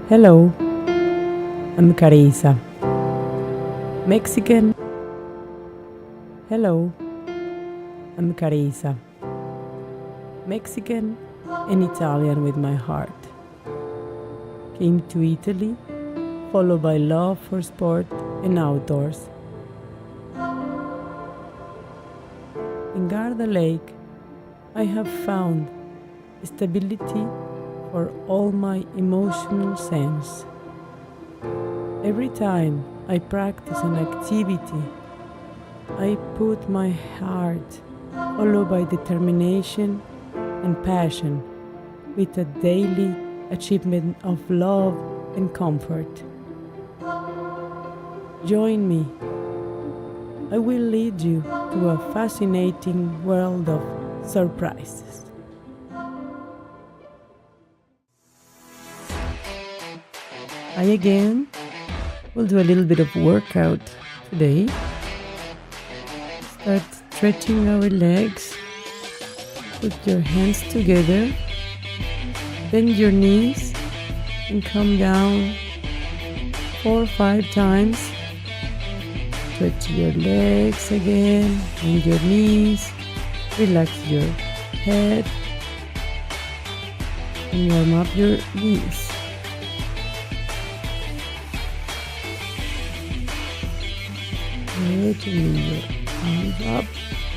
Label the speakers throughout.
Speaker 1: Hello, I'm Carissa. Mexican. Hello, I'm Carissa. Mexican and Italian with my heart. Came to Italy, followed by love for sport and outdoors. In Garda Lake, I have found stability for all my emotional sense. Every time I practice an activity, I put my heart, followed by determination and passion, with a daily achievement of love and comfort. Join me. I will lead you to a fascinating world of surprises. I again will do a little bit of workout today. Start stretching our legs. Put your hands together. Bend your knees and come down 4 or 5 times. Stretch your legs again, bend your knees, relax your head, and warm up your knees. Bring your arms up,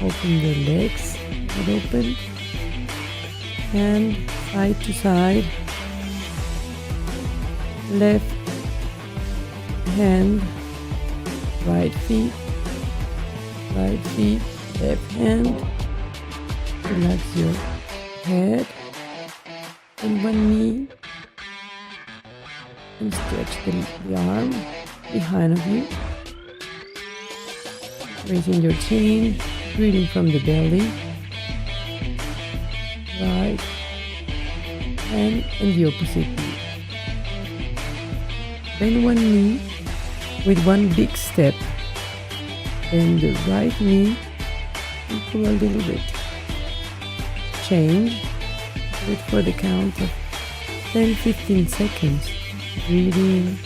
Speaker 1: open your legs, wide open, hand side to side, left hand, right feet, left hand, relax your head and one knee, and stretch the arm behind of you. Raising your chin, breathing from the belly. Right hand and the opposite knee. Bend one knee with one big step. Bend the right knee and pull a little bit. Change. Wait for the count of 10-15 seconds. Breathing,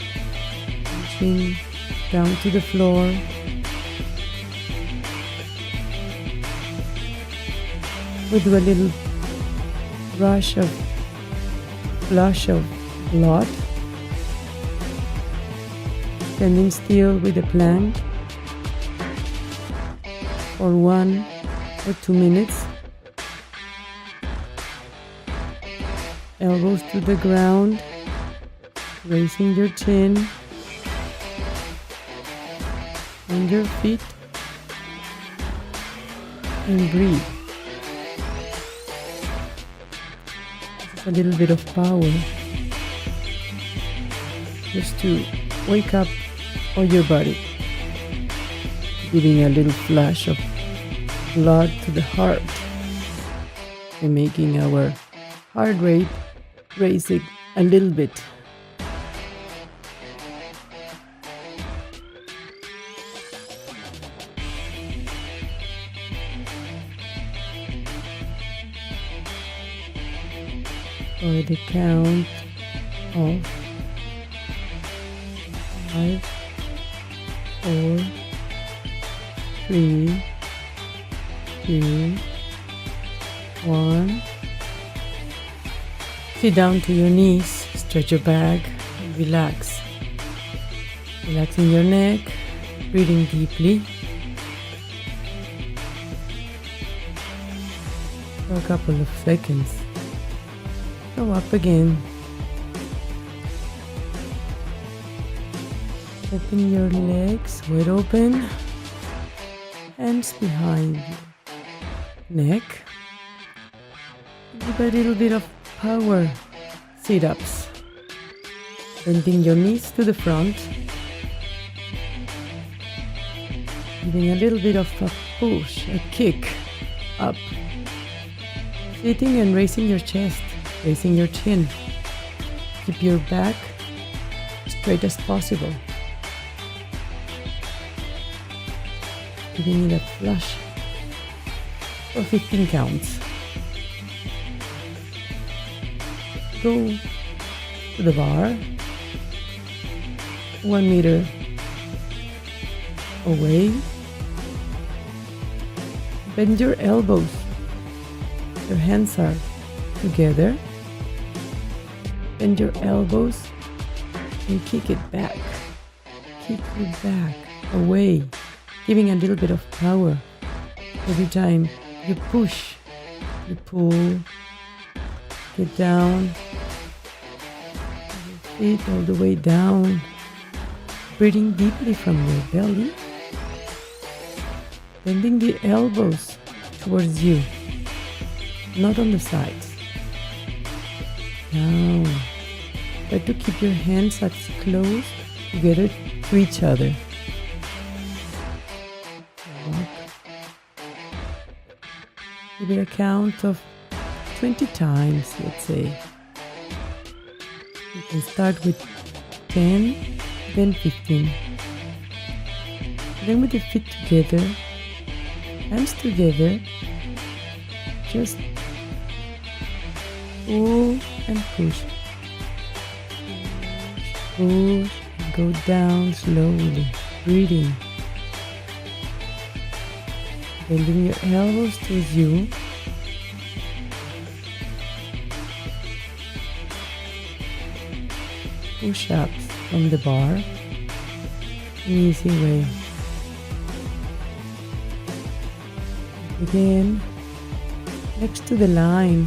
Speaker 1: reaching down to the floor. We do a little flush of blood. Standing still with a plank for 1 or 2 minutes. Elbows to the ground, raising your chin and your feet, and breathe. A little bit of power just to wake up all your body, giving a little flash of blood to the heart and making our heart rate raising a little bit. For the count of 5, 4, 3, 2, 1. Sit down to your knees, stretch your back, and relax. Relaxing your neck, breathing deeply. For a couple of seconds. Go up again. Open your legs wide open. Hands behind your neck. Give a little bit of power sit-ups. Bending your knees to the front. Giving a little bit of a push, a kick up. Sitting and raising your chest. Raising your chin. Keep your back straight as possible. Giving it a flush for 15 counts. Go to the bar, 1 meter away. Bend your elbows. Your hands are together. Bend your elbows and kick it back. Kick it back, away, giving a little bit of power. Every time you push, you pull, get down, your feet all the way down. Breathing deeply from your belly. Bending the elbows towards you, not on the sides. Down. Try to keep your hands as close together to each other. Walk. Give it a count of 20 times, let's say. You can start with 10, then 15. Then with the feet together, hands together, just pull and push. Push and go down slowly, breathing. Bending your elbows towards you. Push-ups from the bar, an easy way. Again, next to the line,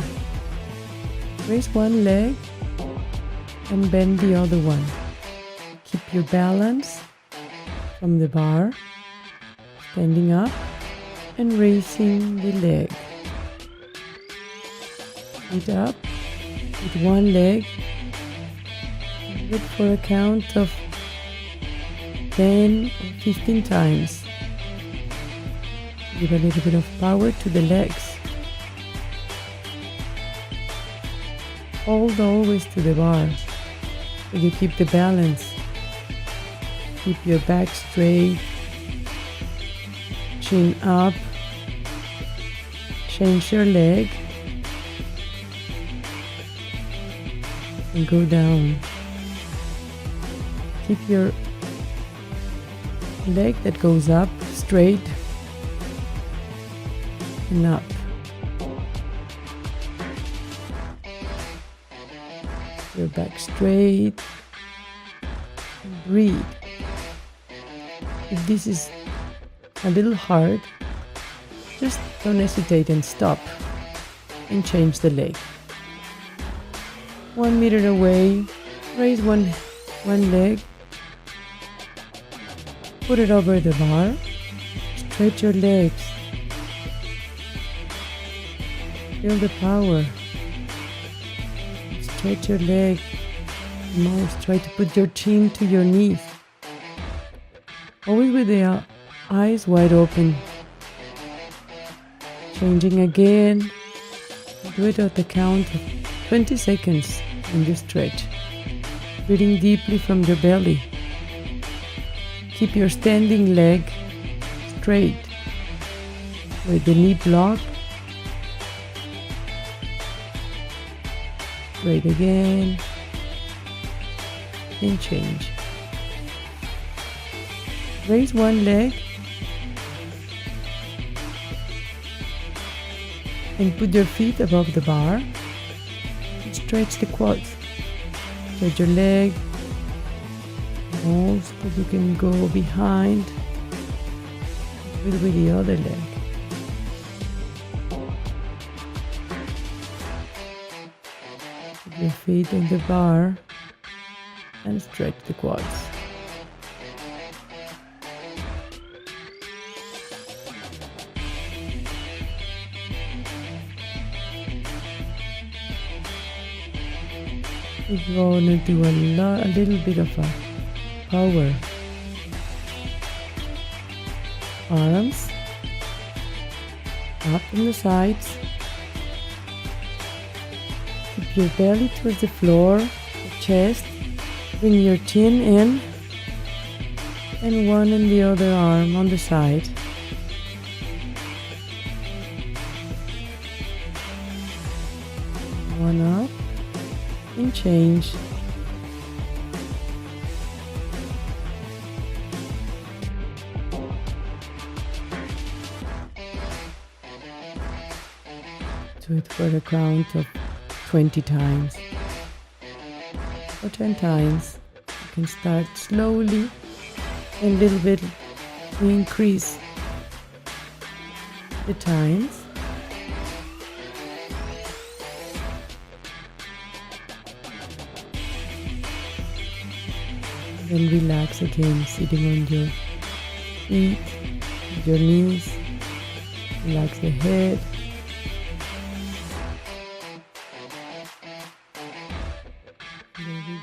Speaker 1: raise one leg and bend the other one. Keep your balance from the bar, standing up and raising the leg. Feet up with one leg. Good for a count of 10 or 15 times. Give a little bit of power to the legs. Hold always to the bar so you keep the balance. Keep your back straight, chin up, change your leg and go down. Keep your leg that goes up straight and up. Your back straight. Breathe. If this is a little hard, just don't hesitate and stop and change the leg. 1 meter away, raise one leg. Put it over the bar. Stretch your legs. Feel the power. Stretch your leg. Most try to put your chin to your knees. Always with the eyes wide open. Changing again. Do it at the count of 20 seconds and you stretch. Breathing deeply from your belly. Keep your standing leg straight with the knee block. Straight again. And change. Raise one leg and put your feet above the bar. And stretch the quads. Stretch your leg. Most that you can go behind with the other leg. Put your feet on the bar and stretch the quads. We're going to do a little bit of a power. Arms up on the sides. Keep your belly towards the floor, the chest. Bring your chin in and one and the other arm on the side. One up and change. it for a count of 20 times or 10 times. You can start slowly and a little bit increase the times. Then relax again, sitting on your feet, your knees. Relax the head.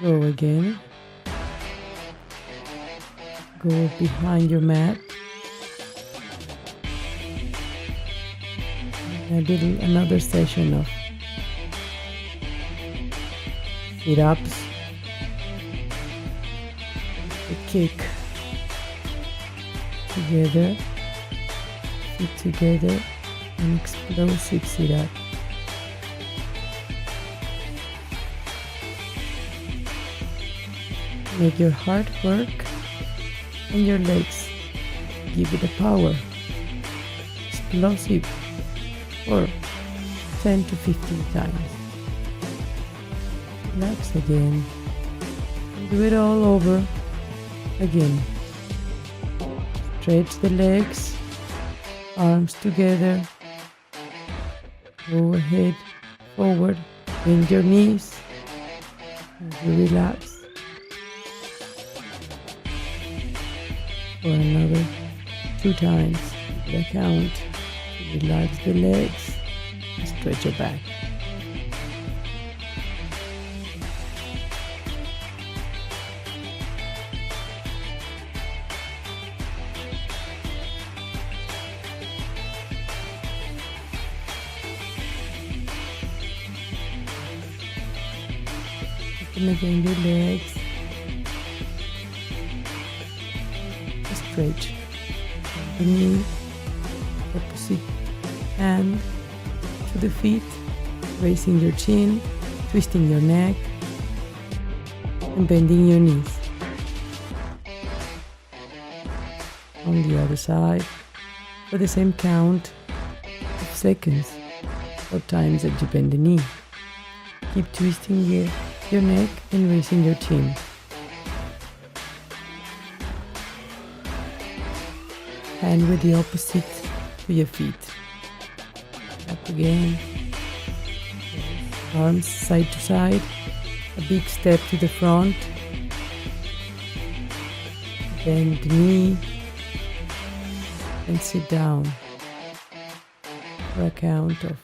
Speaker 1: There we go again. Go behind your mat. And another session of sit-ups. The kick together. Feet together. An explosive sit-up. Make your heart work and your legs. Give it the power. Explosive for 10 to 15 times. Relax again. Do it all over again. Stretch the legs, arms together. Go ahead, forward, bend your knees. And you relax. For another 2 times. The count. Relax the legs and stretch your back. Open again your legs. Stretch the knee, opposite hand to the feet, raising your chin, twisting your neck, and bending your knees. On the other side, for the same count of seconds or times that you bend the knee. Keep twisting your neck and raising your chin. Hand with the opposite to your feet. Up again. Arms side to side. A big step to the front. Bend the knee. And sit down for a count of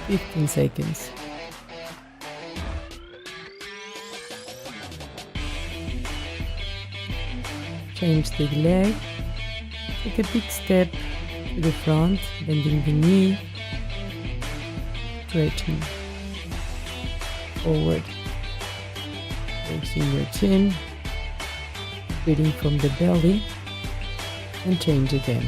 Speaker 1: 15 seconds. Change the leg, take a big step to the front, bending the knee, stretching forward, raising your chin, breathing from the belly, and change again.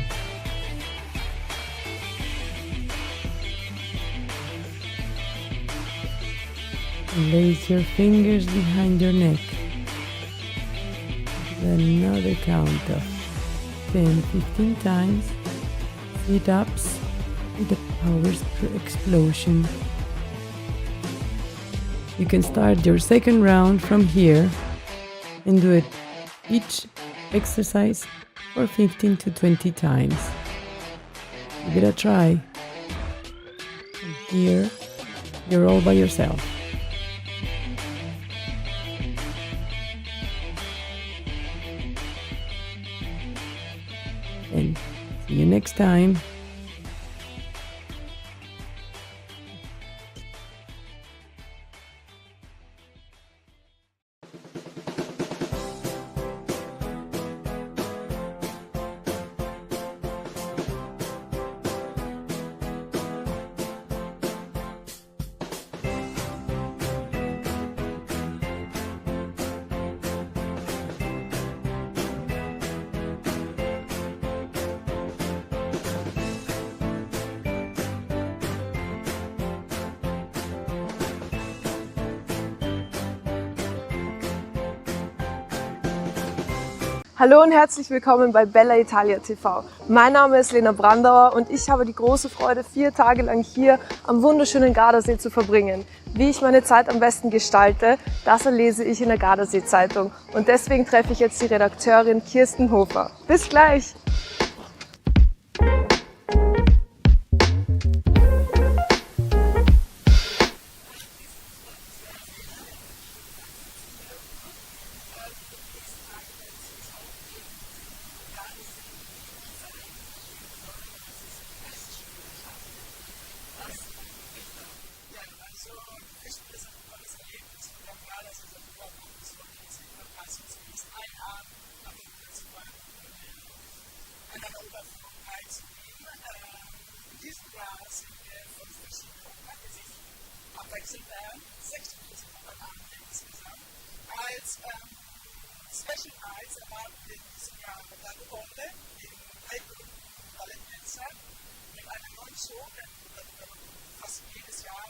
Speaker 1: And place your fingers behind your neck. Another count of 10-15 times. Sit-ups with the power explosion. You can start your second round from here and do it each exercise for 15 to 20 times. Give it a try. And here you're all by yourself. And see you next time.
Speaker 2: Hallo und herzlich willkommen bei Bella Italia TV. Mein Name ist Lena Brandauer und ich habe die große Freude, 4 Tage lang hier am wunderschönen Gardasee zu verbringen. Wie ich meine Zeit am besten gestalte, das lese ich in der Gardasee-Zeitung. Und deswegen treffe ich jetzt die Redakteurin Kirsten Hofer. Bis gleich!
Speaker 3: Abwechselnd werden, 60 am Abend insgesamt. Als Special Eyes erwarten wir in diesem Jahr eine Runde im alten Ballettnetzer mit einer neuen Show, denn wir fast jedes Jahr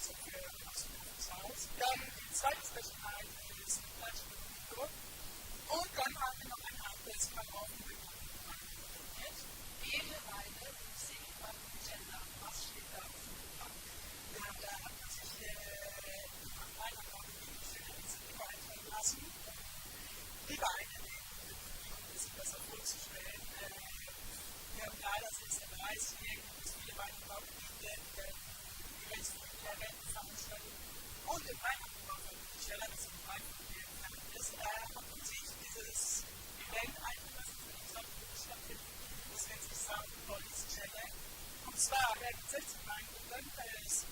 Speaker 3: so für das Haus. Dann die zweite Special Eyes ist Deutsch und dann haben wir noch ein anderes Verkaufen bekommen. Jede Weile Musik von Gender. Was steht da auf dem Programm? Da hat man sich an meiner Initiative einfallen lassen. Die Weine, um das besser vorzustellen. Wir haben leider sehr weiß, hier gibt es viele Weinbaugebiete, die jetzt von der Rentenveranstaltung und im Weinbau von Schiller, das im Weinbau ist, hat man sich dieses Event eingelassen für die Gesamtgruppe stattfinden. Das nennt sich Police Challenge. Und zwar werden 16 Weingruppen, das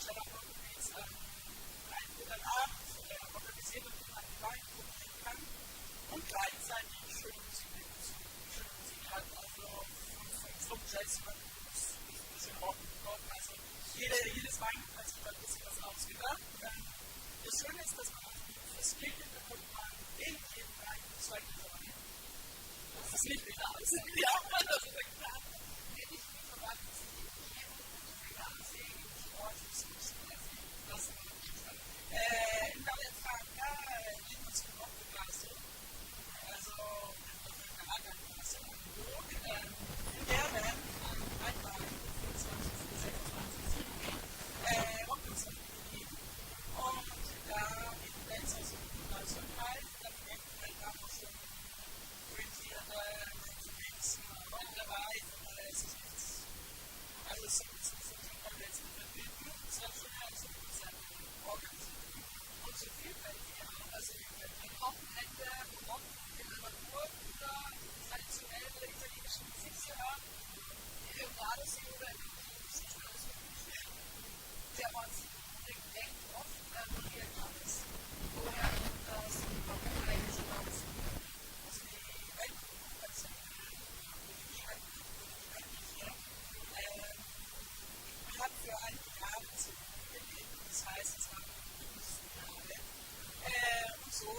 Speaker 3: Schiller Ruhrgebiets einen guten Abend organisiert und man die Wein probieren kann und gleichzeitig schöne Musik hat, also vom Jazzmann bis ein bisschen Rock. Also jedes Wein hat sich da ein bisschen was ausgedacht. Das Schöne ist, dass man das Geld bekommt man in jedem Wein 2 Liter Wein. Das ist nicht wieder aus. Wie auch man das gesagt hat. Wenn ich mich verwandelt, dass ich jeden Gardasee im Sport das war in der Frage, wie man es noch begeistert. Also, eine Lagerklasse am Burg. In der werden einmal 25, 26, 27 Rockkonzerte gegeben. Und da die Bands aus dem Nationalpark, dann denken wir da noch schon Rentiere, Leute dabei, es ist nichts. Also, es ist komplett zu verbinden. Es wird schon ein Konzert organisiert. Und so viel bei dir, also ein Wochenende, Rock in der Natur oder traditionelle italienische Musik zu hören, im Gardasee oder im Musikstück. Der Ort denkt oft, wie er kam ist. Woher das Warum eigentlich hinaus? Also die Weltkonferenz, die hier, hat für einige Jahre gelebt. Das heißt, es war Jahre. Und so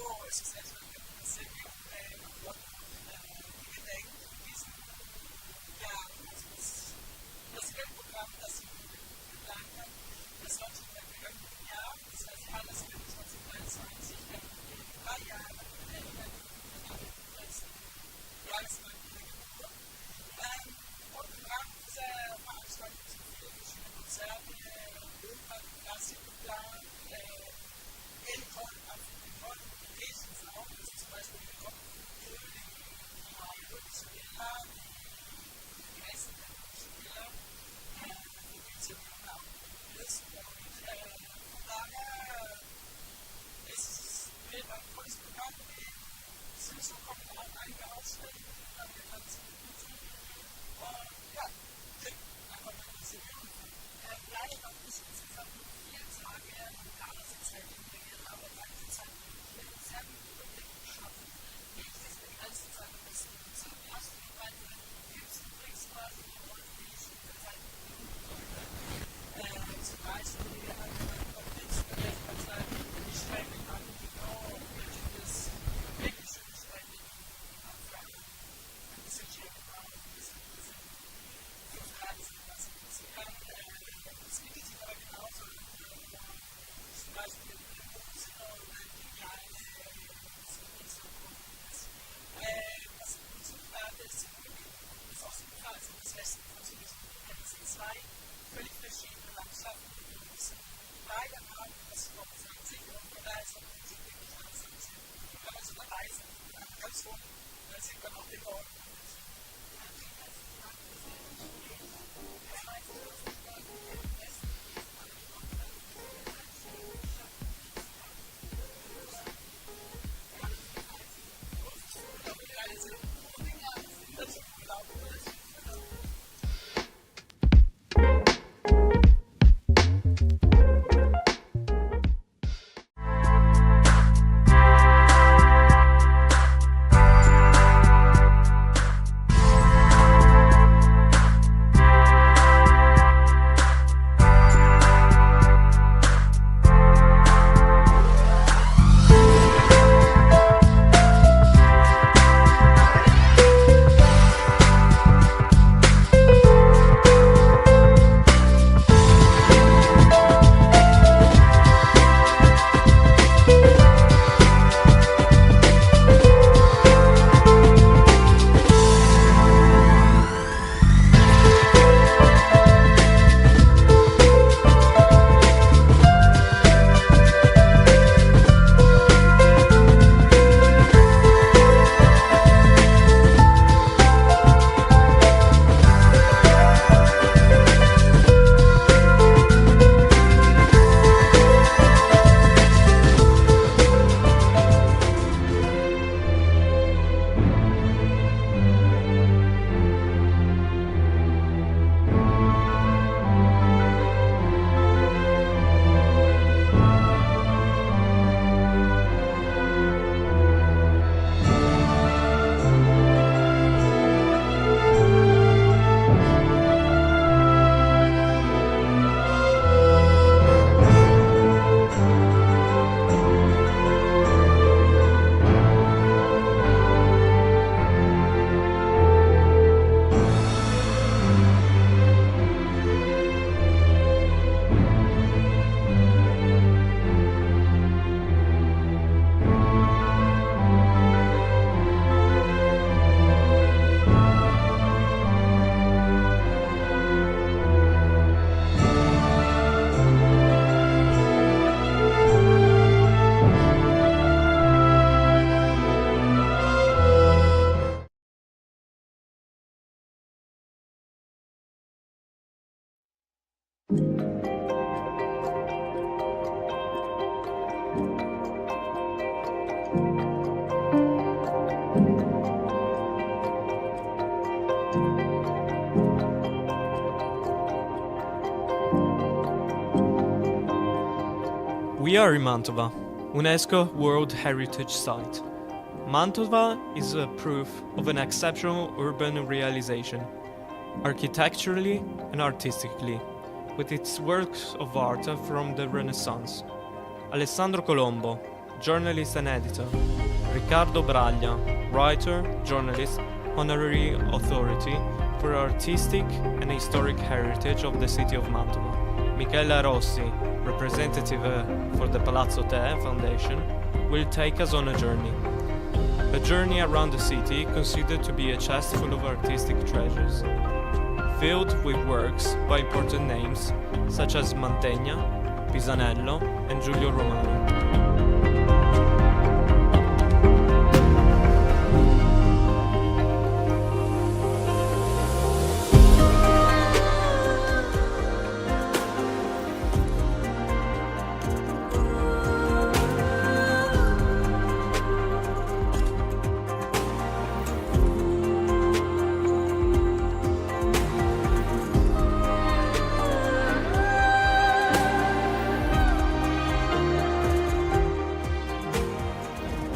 Speaker 3: völlig verschiedene Landschaften begrüßen. Beide haben das Schloss an sich und von daher ist auch nicht wirklich alles an sich. Wenn man so eine Reise ganz vorne, dann sieht man auch den Ort.
Speaker 4: We are in Mantova, UNESCO World Heritage Site. Mantova is a proof of an exceptional urban realization, architecturally and artistically, with its works of art from the Renaissance. Alessandro Colombo, journalist and editor. Riccardo Braglia, writer, journalist, honorary authority for artistic and historic heritage of the city of Mantova. Michela Rossi, representative for the Palazzo Te Foundation, will take us on a journey around the city considered to be a chest full of artistic treasures, filled with works by important names such as Mantegna, Pisanello and Giulio Romano.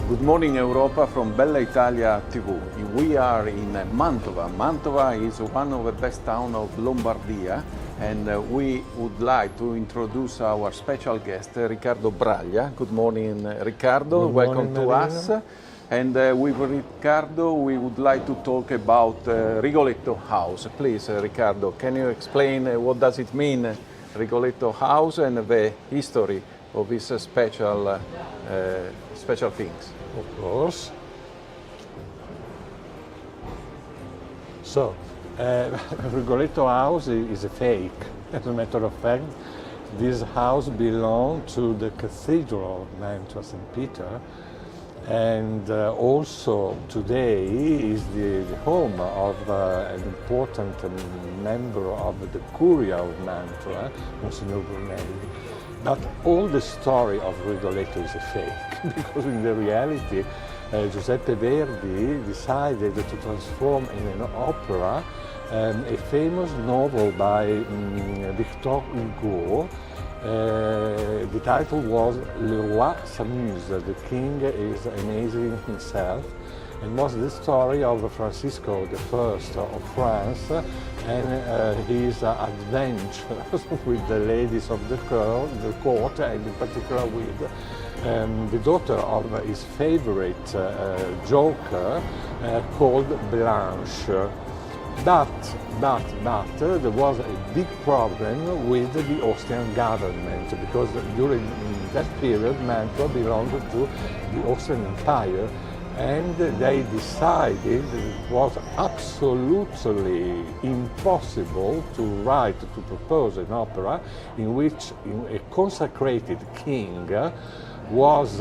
Speaker 5: Good morning Europa from Bella Italia TV. We are in Mantova. Mantova is one of the best towns of Lombardia, and we would like to introduce our special guest, Riccardo Braglia. Good morning, Riccardo.
Speaker 6: Good
Speaker 5: Welcome
Speaker 6: morning,
Speaker 5: to us. And with Riccardo, we would like to talk about Rigoletto House. Please, Riccardo, can you explain what does it mean, Rigoletto House, and the history of this special things?
Speaker 6: Of course. So, Rigoletto House is a fake. As a matter of fact, this house belonged to the Cathedral of Mantua, St. Peter, and also today is the home of an important member of the Curia of Mantua, Monsignor Brunelli. But all the story of Rigoletto is a fake, because in the reality, Giuseppe Verdi decided to transform in an opera a famous novel by Victor Hugo. The title was Le Roi s'amuse, the king is amazing himself, and was the story of Francisco I of France and his adventures with the ladies of the court, and in particular with the daughter of his favorite joker called Blanche. But there was a big problem with the Austrian government, because during that period Mantua belonged to the Austrian Empire, and they decided it was absolutely impossible to propose an opera in which a consecrated king was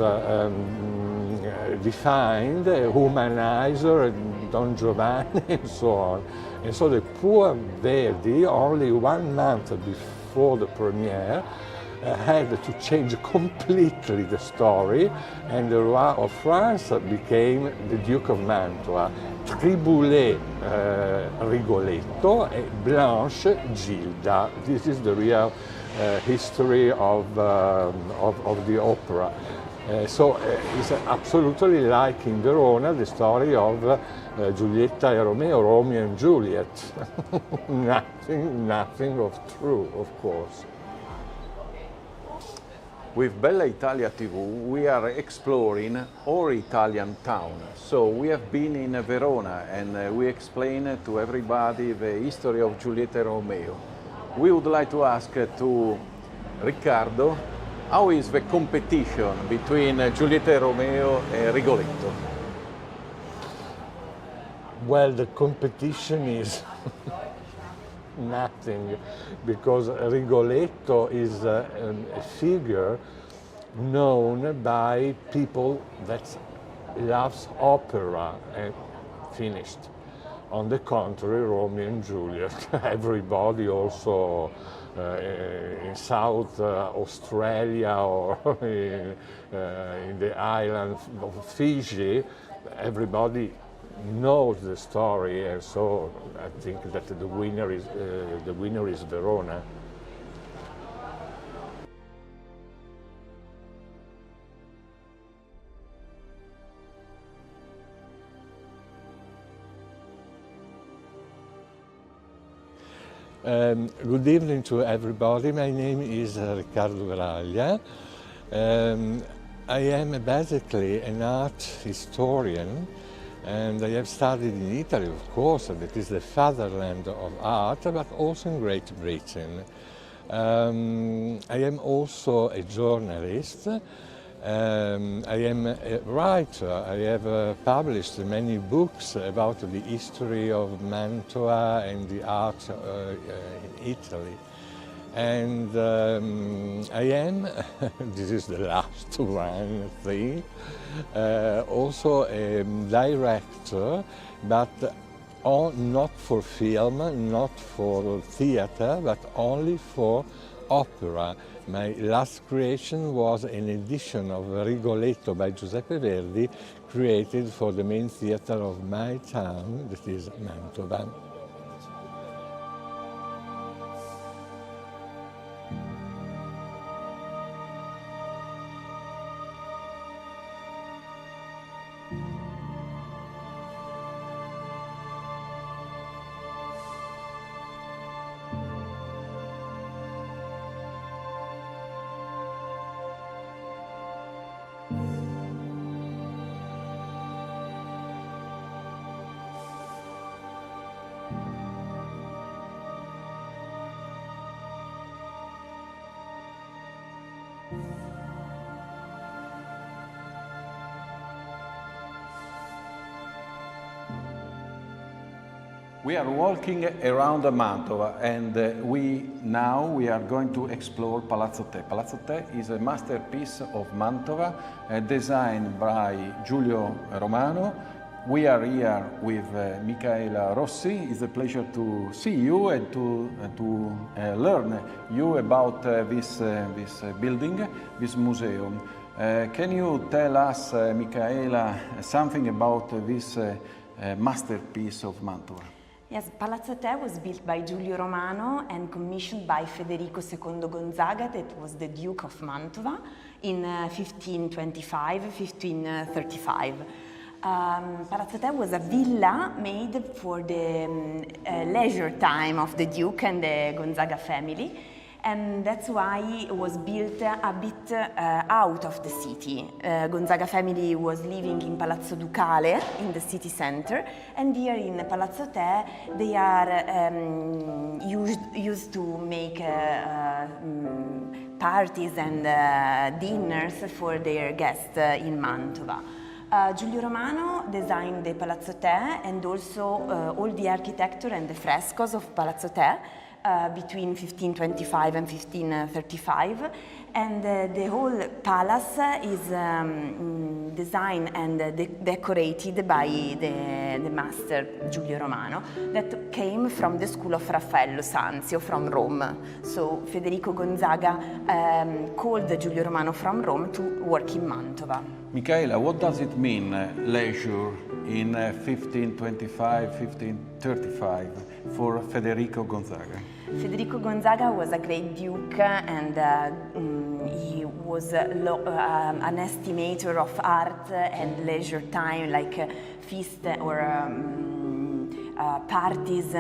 Speaker 6: defined, a humanizer, Don Giovanni, and so on. And so the poor Verdi, only 1 month before the premiere, had to change completely the story, and the Roi of France became the Duke of Mantua. Triboulet Rigoletto, and Blanche Gilda. This is the real history of the opera. So it's absolutely like in Verona, the story of Giulietta and Romeo and Juliet. nothing of true, of course.
Speaker 5: With Bella Italia TV, we are exploring our Italian town. So we have been in Verona, and we explain to everybody the history of Giulietta and Romeo. We would like to ask to Riccardo, how is the competition between Giulietta and Romeo and Rigoletto?
Speaker 6: Well, the competition is nothing, because Rigoletto is a figure known by people that loves opera, and finished. On the contrary, Romeo and Juliet, everybody also in South Australia or in the island of Fiji, everybody knows the story, and so I think that the winner is Verona. Good evening to everybody. My name is Riccardo Graglia. I am basically an art historian, and I have studied in Italy, of course, and it is the fatherland of art, but also in Great Britain. I am also a journalist. I am a writer. I have published many books about the history of Mantua and the art in Italy. And I am, this is the last one thing, also a director, but not for film, not for theater, but only for opera. My last creation was an edition of Rigoletto by Giuseppe Verdi, created for the main theater of my town, that is Mantova.
Speaker 5: We are walking around Mantova, and now we are going to explore Palazzo Te. Palazzo Te is a masterpiece of Mantova, designed by Giulio Romano. We are here with Micaela Rossi. It's a pleasure to see you and to learn you about this building, this museum. Can you tell us, Micaela, something about this masterpiece of Mantova?
Speaker 7: Yes, Palazzo Te was built by Giulio Romano and commissioned by Federico II Gonzaga, that was the Duke of Mantova, in 1535. Palazzo Te was a villa made for the leisure time of the Duke and the Gonzaga family, and that's why it was built a bit out of the city. Gonzaga family was living in Palazzo Ducale in the city center, and here in Palazzo Te they are used to make parties and dinners for their guests in Mantova. Giulio Romano designed the Palazzo Te and also all the architecture and the frescoes of Palazzo Te between 1525 and 1535, and the whole palace is designed and decorated by the master Giulio Romano, that came from the school of Raffaello Sanzio from Rome. So Federico Gonzaga called Giulio Romano from Rome to work in Mantova.
Speaker 5: Micaela, what does it mean, leisure, in 1525, 1535 for Federico Gonzaga?
Speaker 7: Federico Gonzaga was a great duke, and he was an estimator of art and leisure time, like feast or parties.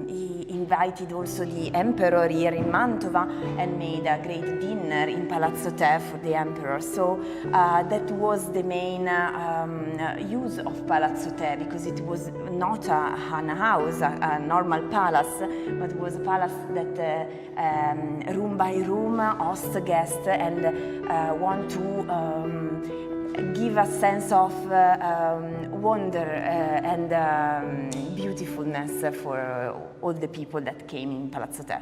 Speaker 7: He invited also the emperor here in Mantova and made a great dinner in Palazzo Te for the emperor. So that was the main use of Palazzo Te, because it was not a house, a normal palace, but it was a palace that room by room hosts guests and want to give a sense of wonder and beautifulness for all the people that came in Palazzo Te.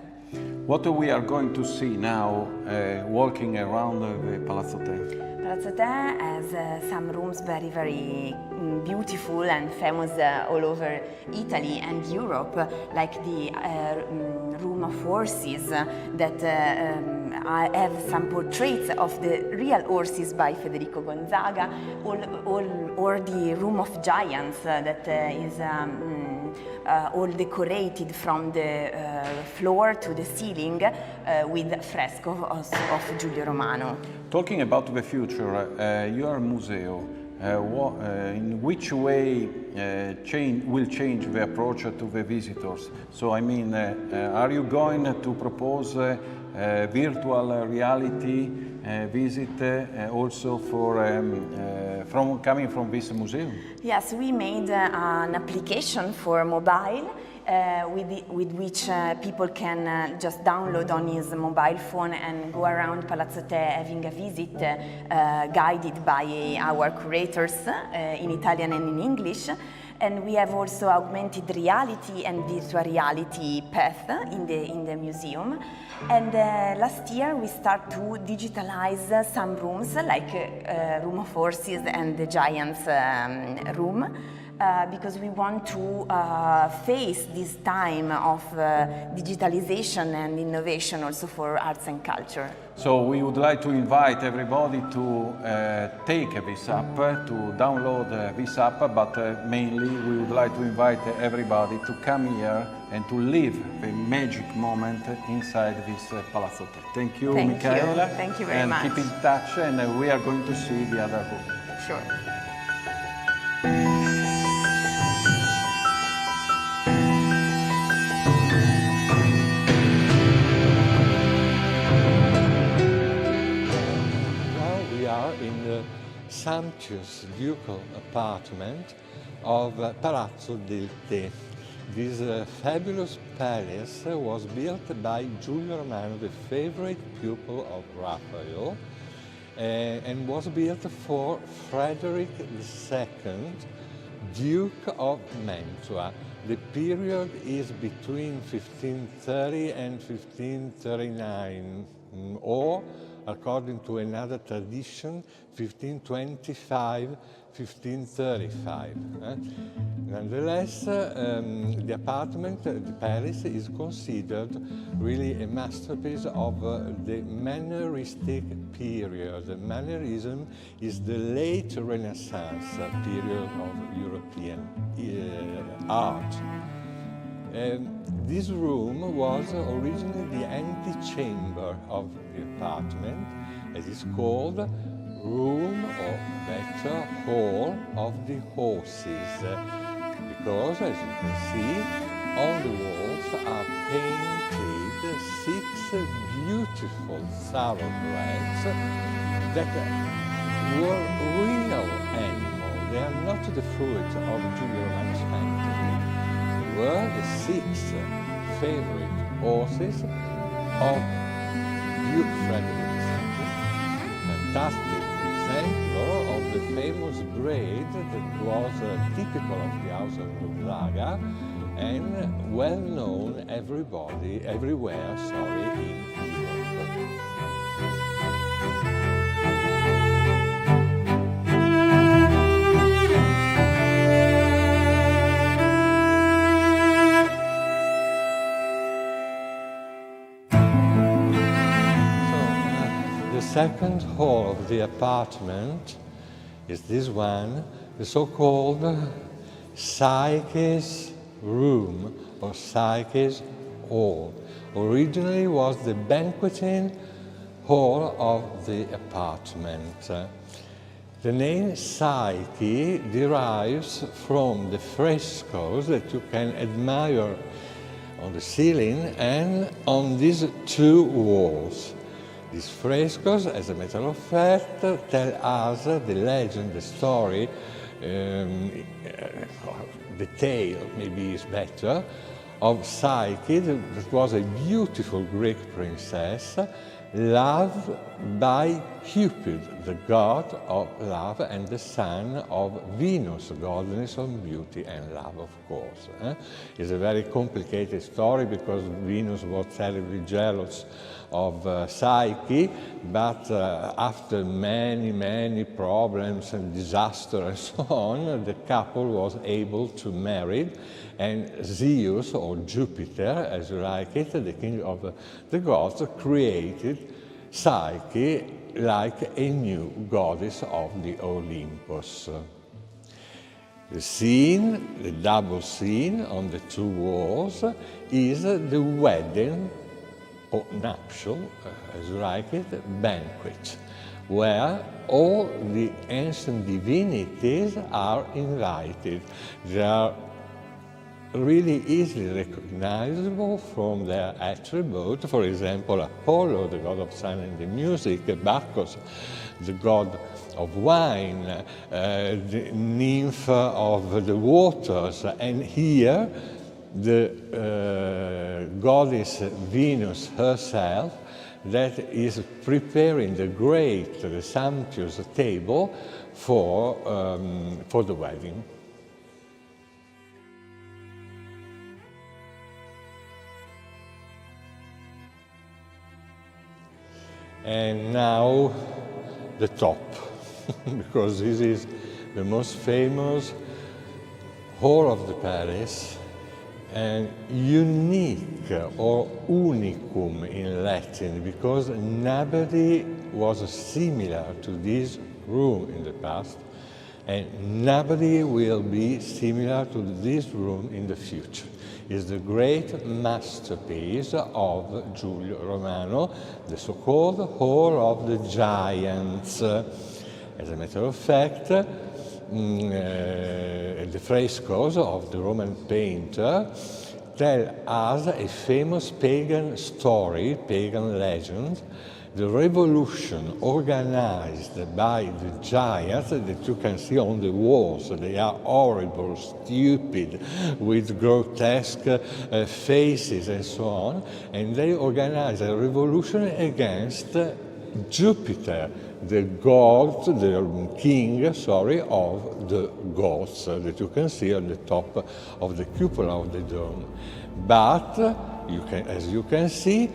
Speaker 5: What we are going to see now, walking around the Palazzo Te?
Speaker 7: Palazzo Te has some rooms very, very beautiful and famous all over Italy and Europe, like the room of horses that have some portraits of the real horses by Federico Gonzaga, or the room of giants that is all decorated from the floor to the ceiling with fresco of Giulio Romano.
Speaker 5: Talking about the future, your museum, in which way will change the approach to the visitors? So I mean, are you going to propose virtual reality visit also for coming from this museum?
Speaker 7: Yes, we made an application for mobile with which people can just download on his mobile phone and go around Palazzo Te having a visit guided by our curators in Italian and in English. And we have also augmented reality and virtual reality path in the museum. And last year we start to digitalize some rooms, like room of horses and the giants room, because we want to face this time of digitalization and innovation also for arts and culture.
Speaker 5: So we would like to invite everybody to take this app, to download this app, but mainly we would like to invite everybody to come here and to live the magic moment inside this Palazzo Te. Thank you, Micaela.
Speaker 7: Thank you very much.
Speaker 5: And keep in touch, and we are going to see the other room.
Speaker 7: Sure.
Speaker 6: In the sumptuous ducal apartment of Palazzo del Te. This fabulous palace was built by Giulio Romano, the favorite pupil of Raphael, and was built for Frederick II, Duke of Mantua. The period is between 1530 and 1539, or, according to another tradition, 1525, 1535. Nonetheless, the apartment, the Paris, is considered really a masterpiece of the Manneristic period. Mannerism is the late Renaissance period of European art. This room was originally the antechamber of the apartment, as it's called, room, or better, hall of the horses, because, as you can see, on the walls are painted 6 beautiful thoroughbreds that were real animals. They are not the fruit of Giulio Romano's fantasy. They were the 6 favorite horses of Duke Frederick II, fantastic example of the famous breed that was typical of the House of Gonzaga and well known everywhere, in Europe. The second hall of the apartment is this one, the so-called Psyche's room or Psyche's hall. Originally was the banqueting hall of the apartment. The name Psyche derives from the frescoes that you can admire on the ceiling and on these 2 walls. These frescoes, as a matter of fact, tell us the legend, the story, the tale maybe is better, of Psyche, that was a beautiful Greek princess, loved by Cupid, the god of love and the son of Venus, goddess of beauty and love, of course. It's a very complicated story because Venus was terribly jealous of Psyche, but after many problems and disaster and so on, the couple was able to marry, and Zeus, or Jupiter, as you like it, the king of the gods, created Psyche like a new goddess of the Olympus. The scene, the double scene on the 2 walls, is the wedding or nuptial, as you like it, banquet, where all the ancient divinities are invited. They are really easily recognizable from their attribute. For example, Apollo, the god of sun and the music, Bacchus, the god of wine, the nymph of the waters, and here the goddess Venus herself that is preparing the great, the sumptuous table for the wedding. And now the top, because this is the most famous hall of the Paris and unique or unicum in Latin, because nobody was similar to this room in the past and nobody will be similar to this room in the future. Is the great masterpiece of Giulio Romano, the so-called Hall of the Giants. As a matter of fact, the frescoes of the Roman painter tell us a famous pagan story, pagan legend, the revolution organized by the giants that you can see on the walls. They are horrible, stupid, with grotesque faces and so on. And they organized a revolution against Jupiter, the god, the king, of the gods that you can see on the top of the cupola of the dome. But, as you can see,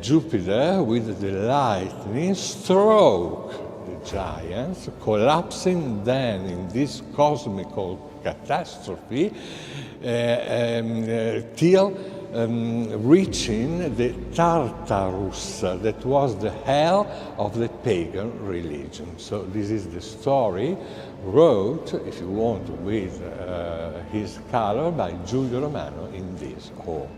Speaker 6: Jupiter, with the lightning, struck the giants, collapsing then in this cosmical catastrophe till reaching the Tartarus, that was the hell of the pagan religion. So this is the story wrote, if you want, with his color by Giulio Romano in this hall.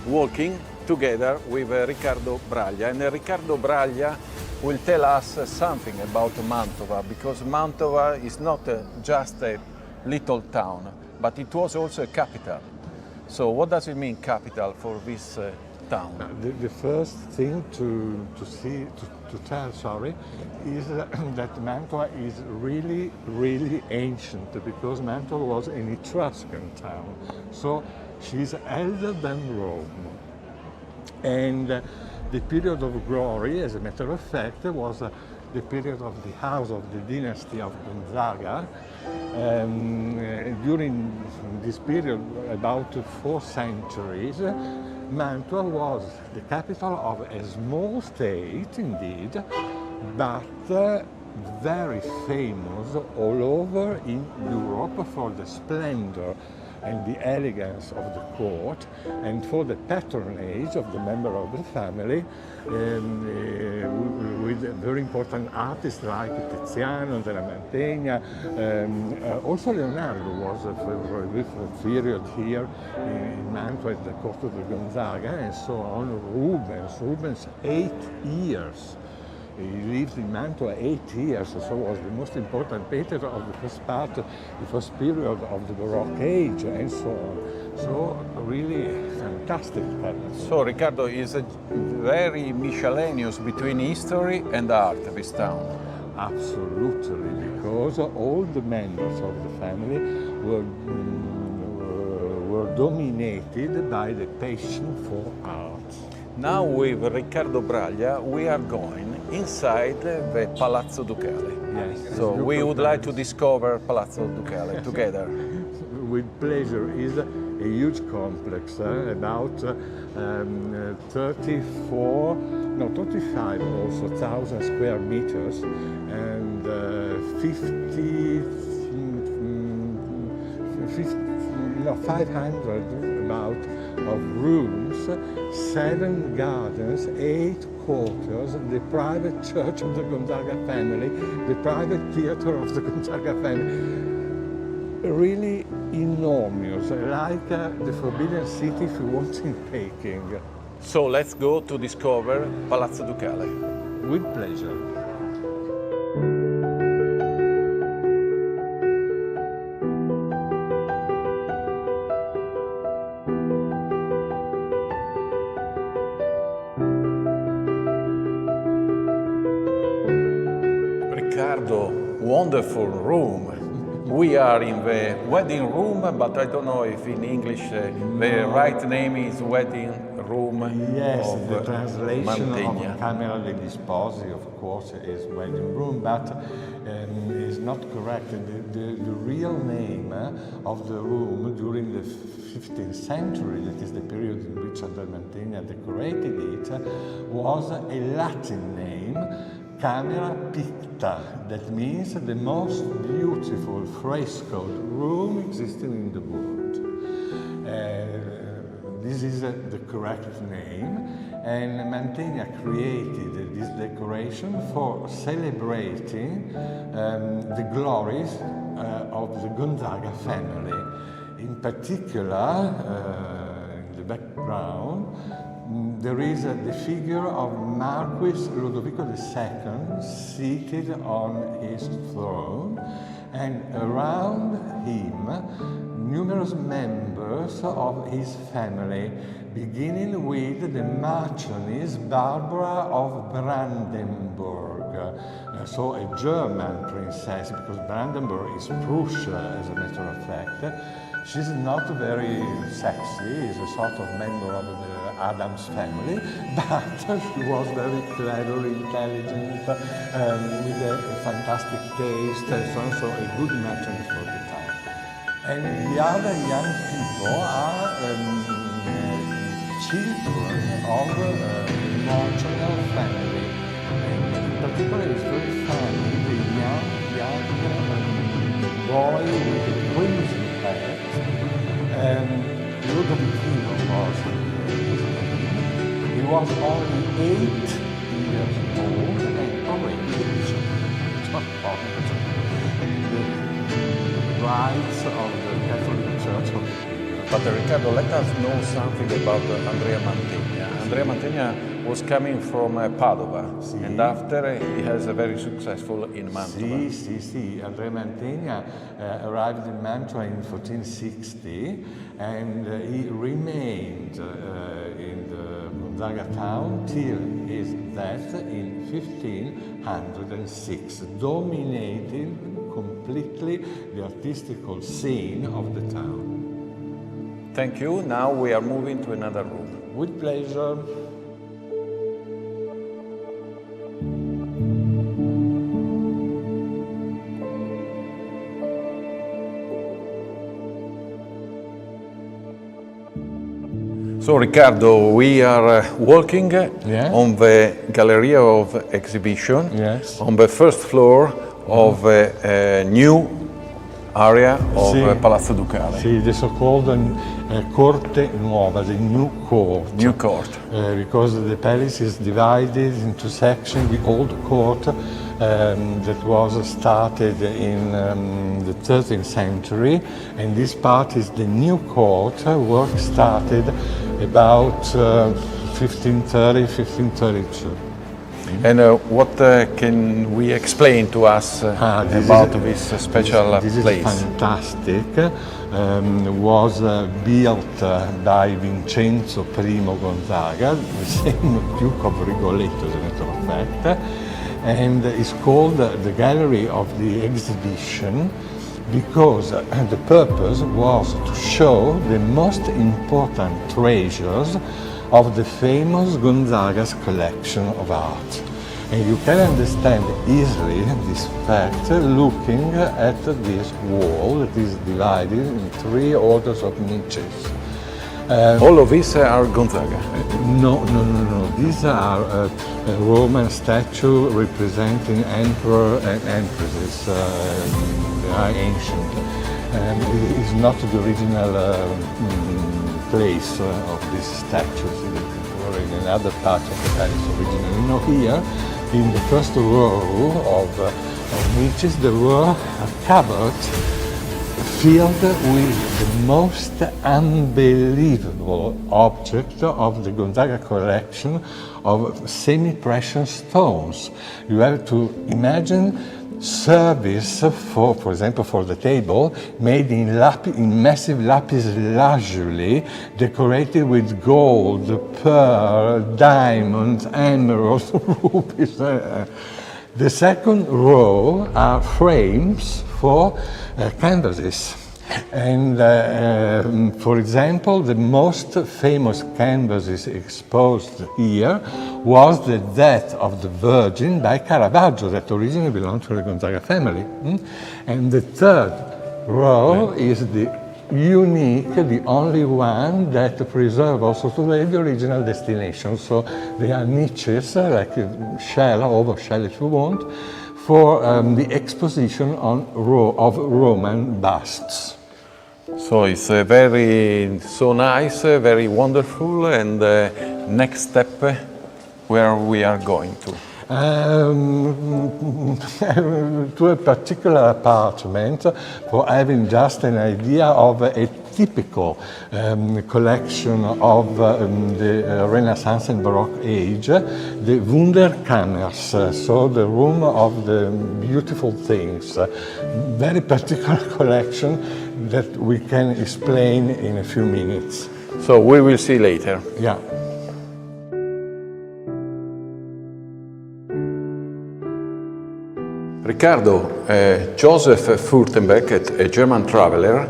Speaker 5: Walking together with Riccardo Braglia, and Riccardo Braglia will tell us something about Mantova, because Mantova is not just a little town, but it was also a capital. So what does it mean, capital, for this town?
Speaker 6: The first thing to tell, is that Mantova is really, really ancient, because Mantova was an Etruscan town. So she's elder than Rome. And the period of glory, as a matter of fact, was the period of the house of the dynasty of Gonzaga. During this period, about 4 centuries, Mantua was the capital of a small state, indeed, but very famous all over in Europe for the splendor and the elegance of the court, and for the patronage of the member of the family, with very important artists like Tiziano, della Mantegna. Also Leonardo was for a brief period here in Mantua at the court of the Gonzaga, and so on. Rubens 8 years. He lived in Mantua 8 years, so was the most important painter of the first period of the Baroque age, and so on. So really fantastic palace.
Speaker 5: So Riccardo, is very miscellaneous between history and art, this town.
Speaker 6: Absolutely, because all the members of the family were dominated by the passion for art.
Speaker 5: Now with Riccardo Braglia we are going inside the Palazzo Ducale.
Speaker 6: Yes.
Speaker 5: So we would like to discover Palazzo Ducale together.
Speaker 6: With pleasure. Is a huge complex, about 35,000 square meters, and 500 about of rooms, 7 gardens, 8 quarters, the private church of the Gonzaga family, the private theater of the Gonzaga family. Really enormous, like the Forbidden City if you want in Peking.
Speaker 5: So let's go to discover Palazzo Ducale.
Speaker 6: With pleasure.
Speaker 5: Riccardo, wonderful room. We are in the wedding room, but I don't know if in English the right name is wedding room.
Speaker 6: Yes,
Speaker 5: of
Speaker 6: the translation
Speaker 5: Mantegna.
Speaker 6: of Camera degli Sposi, of course, is wedding room, but is not correct. The real name of the room during the 15th century, that is the period in which Andrea Mantegna decorated it, was a Latin name, Camera Picta, that means the most beautiful frescoed room existing in the world. This is the correct name, and Mantegna created this decoration for celebrating the glories of the Gonzaga family. In particular, in the background, there is the figure of Marquis Ludovico II seated on his throne, and around him numerous members of his family, beginning with the Marchioness Barbara of Brandenburg, so a German princess, because Brandenburg is Prussia, as a matter of fact. She's not very sexy, is a sort of member of the Adams family, but she was very clever, intelligent, with a fantastic taste, and so a good matching for the time. And the other young people are children of marginal family. And in particular, it's very funny, the young boy with the crimson hat, Ludovicino was. He was only 8 years old and already reached the rights of the Catholic Church of the period.
Speaker 5: But Riccardo, let us know something about Andrea Mantegna. Andrea Mantegna was coming from Padova, and after he has a very successful in Mantova.
Speaker 6: Sì. Andrea Mantegna arrived in Mantua in 1460, and he remained in the Gonzaga town till his death in 1506, dominating completely the artistical scene of the town.
Speaker 5: Thank you. Now we are moving to another room.
Speaker 6: With pleasure.
Speaker 5: So Riccardo, we are walking on the Galleria of Exhibition, on the first floor of a new area of Palazzo Ducale.
Speaker 6: Sì, the so-called Corte Nuova, the new court.
Speaker 5: New court.
Speaker 6: Because the palace is divided into sections. The old court that was started in the 13th century, and this part is the new court. Work started about 1530, 1532.
Speaker 5: And what can we explain to us about this special place?
Speaker 6: This is fantastic. Was built by Vincenzo I Gonzaga, the same Duke of Rigoletto, as a matter of fact, and it's called the Gallery of the Exhibition because the purpose was to show the most important treasures of the famous Gonzaga's collection of art. And you can understand easily this fact looking at this wall that is divided in 3 orders of niches.
Speaker 5: All of these are Gonzaga?
Speaker 6: No. These are Roman statues representing emperor and empresses. They are ancient. It is not the original place of these statues. They were in another part of the palace originally. No, here, in the first row of niches, there were a cupboard filled with the most unbelievable object of the Gonzaga collection of semi-precious stones. You have to imagine service for example, for the table, made in massive lapis lazuli, decorated with gold, pearl, diamonds, emeralds, rubies. The second row are frames for canvases. And for example, the most famous canvases exposed here was the Death of the Virgin by Caravaggio, that originally belonged to the Gonzaga family. And the third row is the unique, the only one that preserves also today the original destination. So they are niches, like a shell, oval shell if you want, for the exposition of Roman busts.
Speaker 5: So it's so nice, very wonderful. And next step, where we are going to?
Speaker 6: To a particular apartment for having just an idea of a typical collection of the Renaissance and Baroque age, the Wunderkammers, so the room of the beautiful things. Very particular collection that we can explain in a few minutes.
Speaker 5: So we will see later.
Speaker 6: Yeah.
Speaker 5: Riccardo, Joseph Furtenberg, a German traveler,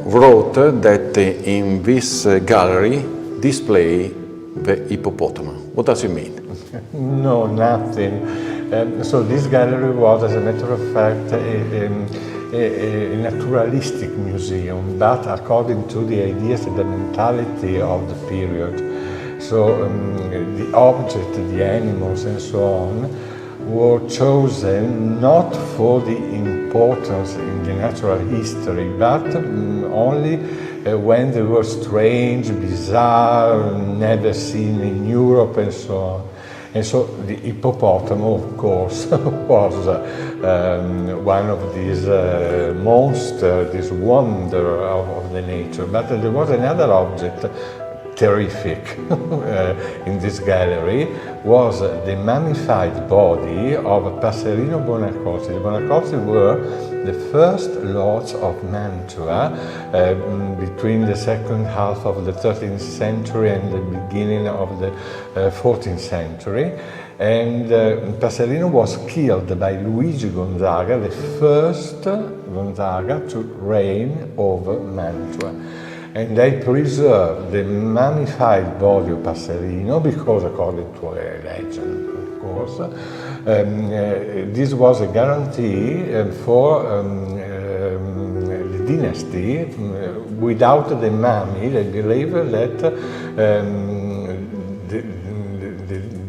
Speaker 5: wrote that in this gallery display the hippopotamus. What does it mean?
Speaker 6: No, nothing. So this gallery was, as a matter of fact, a naturalistic museum, but according to the ideas and the mentality of the period. So the object, the animals and so on were chosen not for the importance in the natural history, but only when they were strange, bizarre, never seen in Europe and so on. And so the hippopotamus, of course, was one of these monsters, this wonder of the nature. But there was another object, terrific, in this gallery, was the mummified body of Passerino Buonaccorsi. The Buonaccorsi were the first lords of Mantua between the second half of the 13th century and the beginning of the 14th century. And Passerino was killed by Luigi Gonzaga, the first Gonzaga to reign over Mantua. And they preserved the mummified body of Passerino because, according to a legend, of course, this was a guarantee for the dynasty. Without the mummy, they believe that the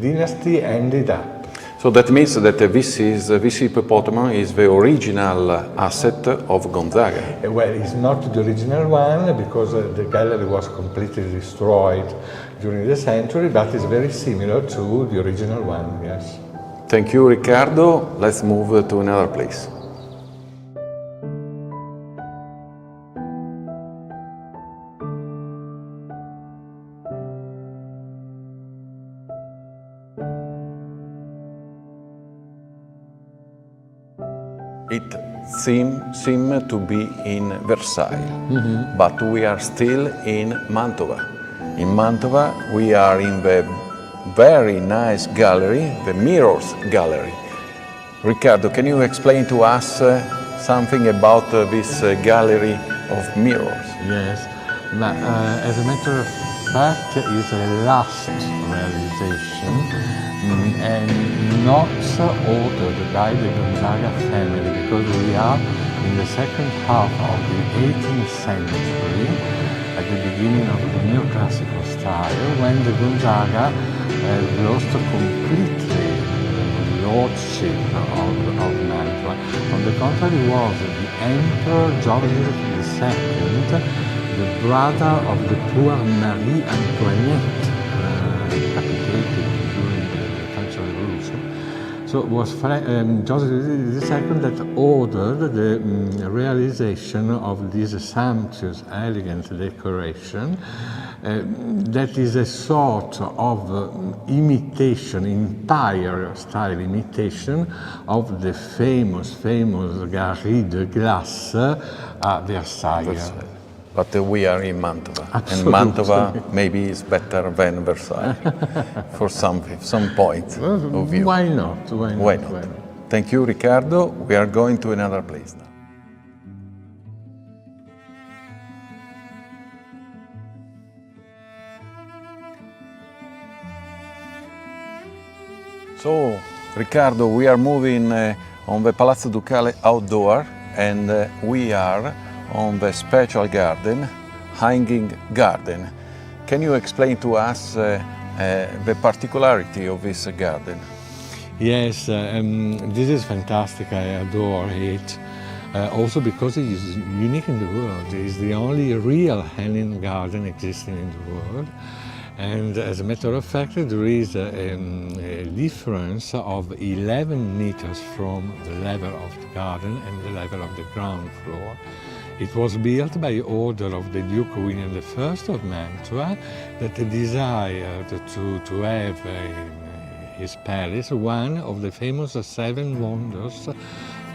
Speaker 6: dynasty ended up.
Speaker 5: So that means that this hippopotamus is the original asset of Gonzaga.
Speaker 6: Well, it's not the original one because the gallery was completely destroyed during the century, but it's very similar to the original one, yes.
Speaker 5: Thank you, Riccardo. Let's move to another place. It seems to be in Versailles, but we are still in Mantova. In Mantova, we are in the very nice gallery, the Mirrors Gallery. Riccardo, can you explain to us something about this gallery of mirrors?
Speaker 6: Yes, but as a matter of fact, it's a last realization and not ordered by the Gonzaga family, because we are in the second half of the 18th century, at the beginning of the neoclassical style, when the Gonzaga lost completely the lordship of Mantua. On the contrary, was the Emperor George II, the brother of the poor Marie Antoinette, decapitated during the French Revolution. So it was Joseph II that ordered the realization of this sumptuous, elegant decoration that is a sort of imitation, empire style imitation of the famous Galerie de Glace at Versailles.
Speaker 5: But we are in Mantova,
Speaker 6: Absolutely.
Speaker 5: and Mantova maybe is better than Versailles for some point of view.
Speaker 6: Why not?
Speaker 5: Why not? Thank you, Riccardo. We are going to another place now. So, Riccardo, we are moving on the Palazzo Ducale outdoor, and we are on the special garden, hanging garden. Can you explain to us the particularity of this garden?
Speaker 6: Yes, this is fantastic. I adore it. Also because it is unique in the world. It is the only real hanging garden existing in the world. And as a matter of fact, there is a difference of 11 meters from the level of the garden and the level of the ground floor. It was built by order of the Duke William I of Mantua, that desired to have in his palace one of the famous seven wonders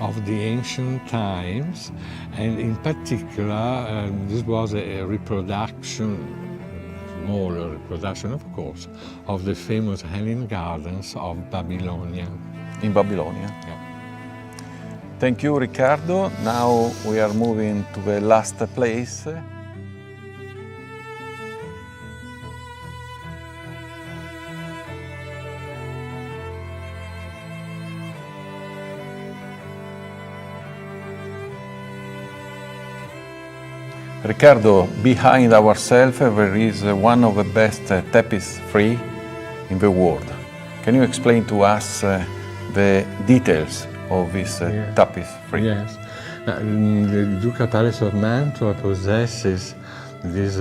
Speaker 6: of the ancient times, and in particular this was a reproduction, smaller reproduction of course, of the famous Hanging Gardens of Babylonia.
Speaker 5: In Babylonia.
Speaker 6: Yeah.
Speaker 5: Thank you, Riccardo. Now we are moving to the last place. Riccardo, behind ourselves there is one of the best tapestry in the world. Can you explain to us the details of this tapestry?
Speaker 6: Yes. The Ducal Palace of Mantua possesses this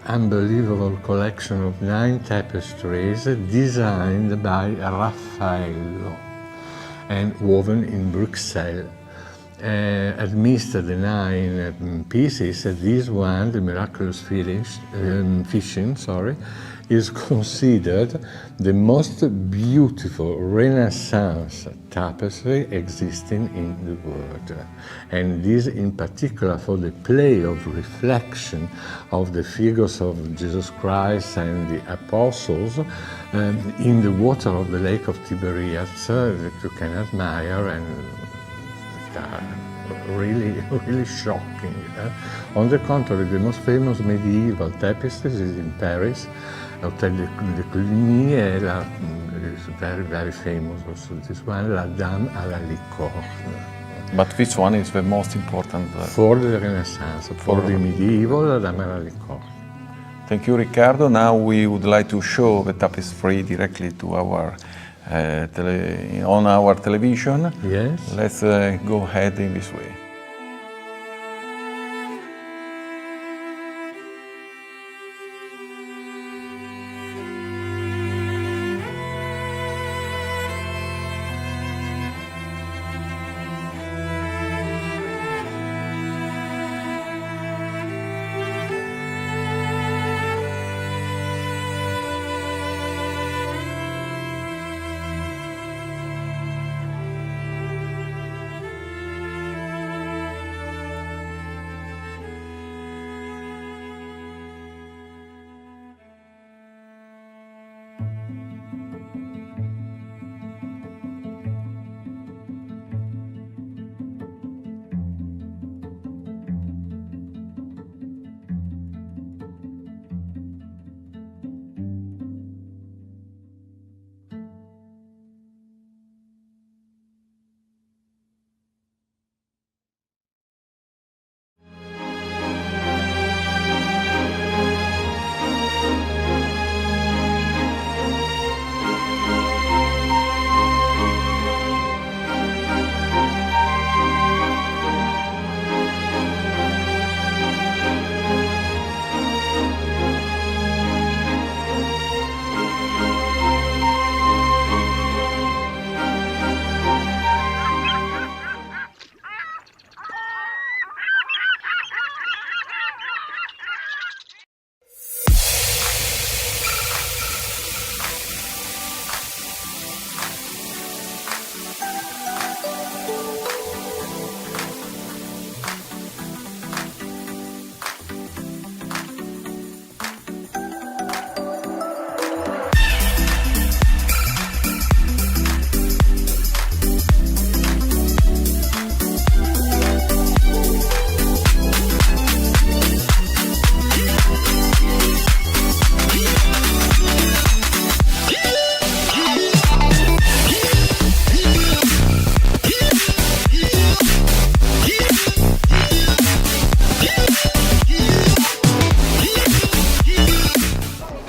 Speaker 6: unbelievable collection of 9 tapestries designed by Raffaello and woven in Bruxelles. Amidst the 9 pieces, this one, the Miraculous Fishing, is considered the most beautiful Renaissance tapestry existing in the world. And this in particular for the play of reflection of the figures of Jesus Christ and the apostles in the water of the Lake of Tiberias that you can admire and really shocking. On the contrary, the most famous medieval tapestry is in Paris. Hotel de Cluny is very famous also. This one, La Dame à la Licorne.
Speaker 5: But this one is the most important.
Speaker 6: For the Renaissance, for the medieval, La Dame à la Licorne.
Speaker 5: Thank you, Riccardo. Now we would like to show the tapestry directly to our on our television.
Speaker 6: Yes.
Speaker 5: Let's go ahead in this way.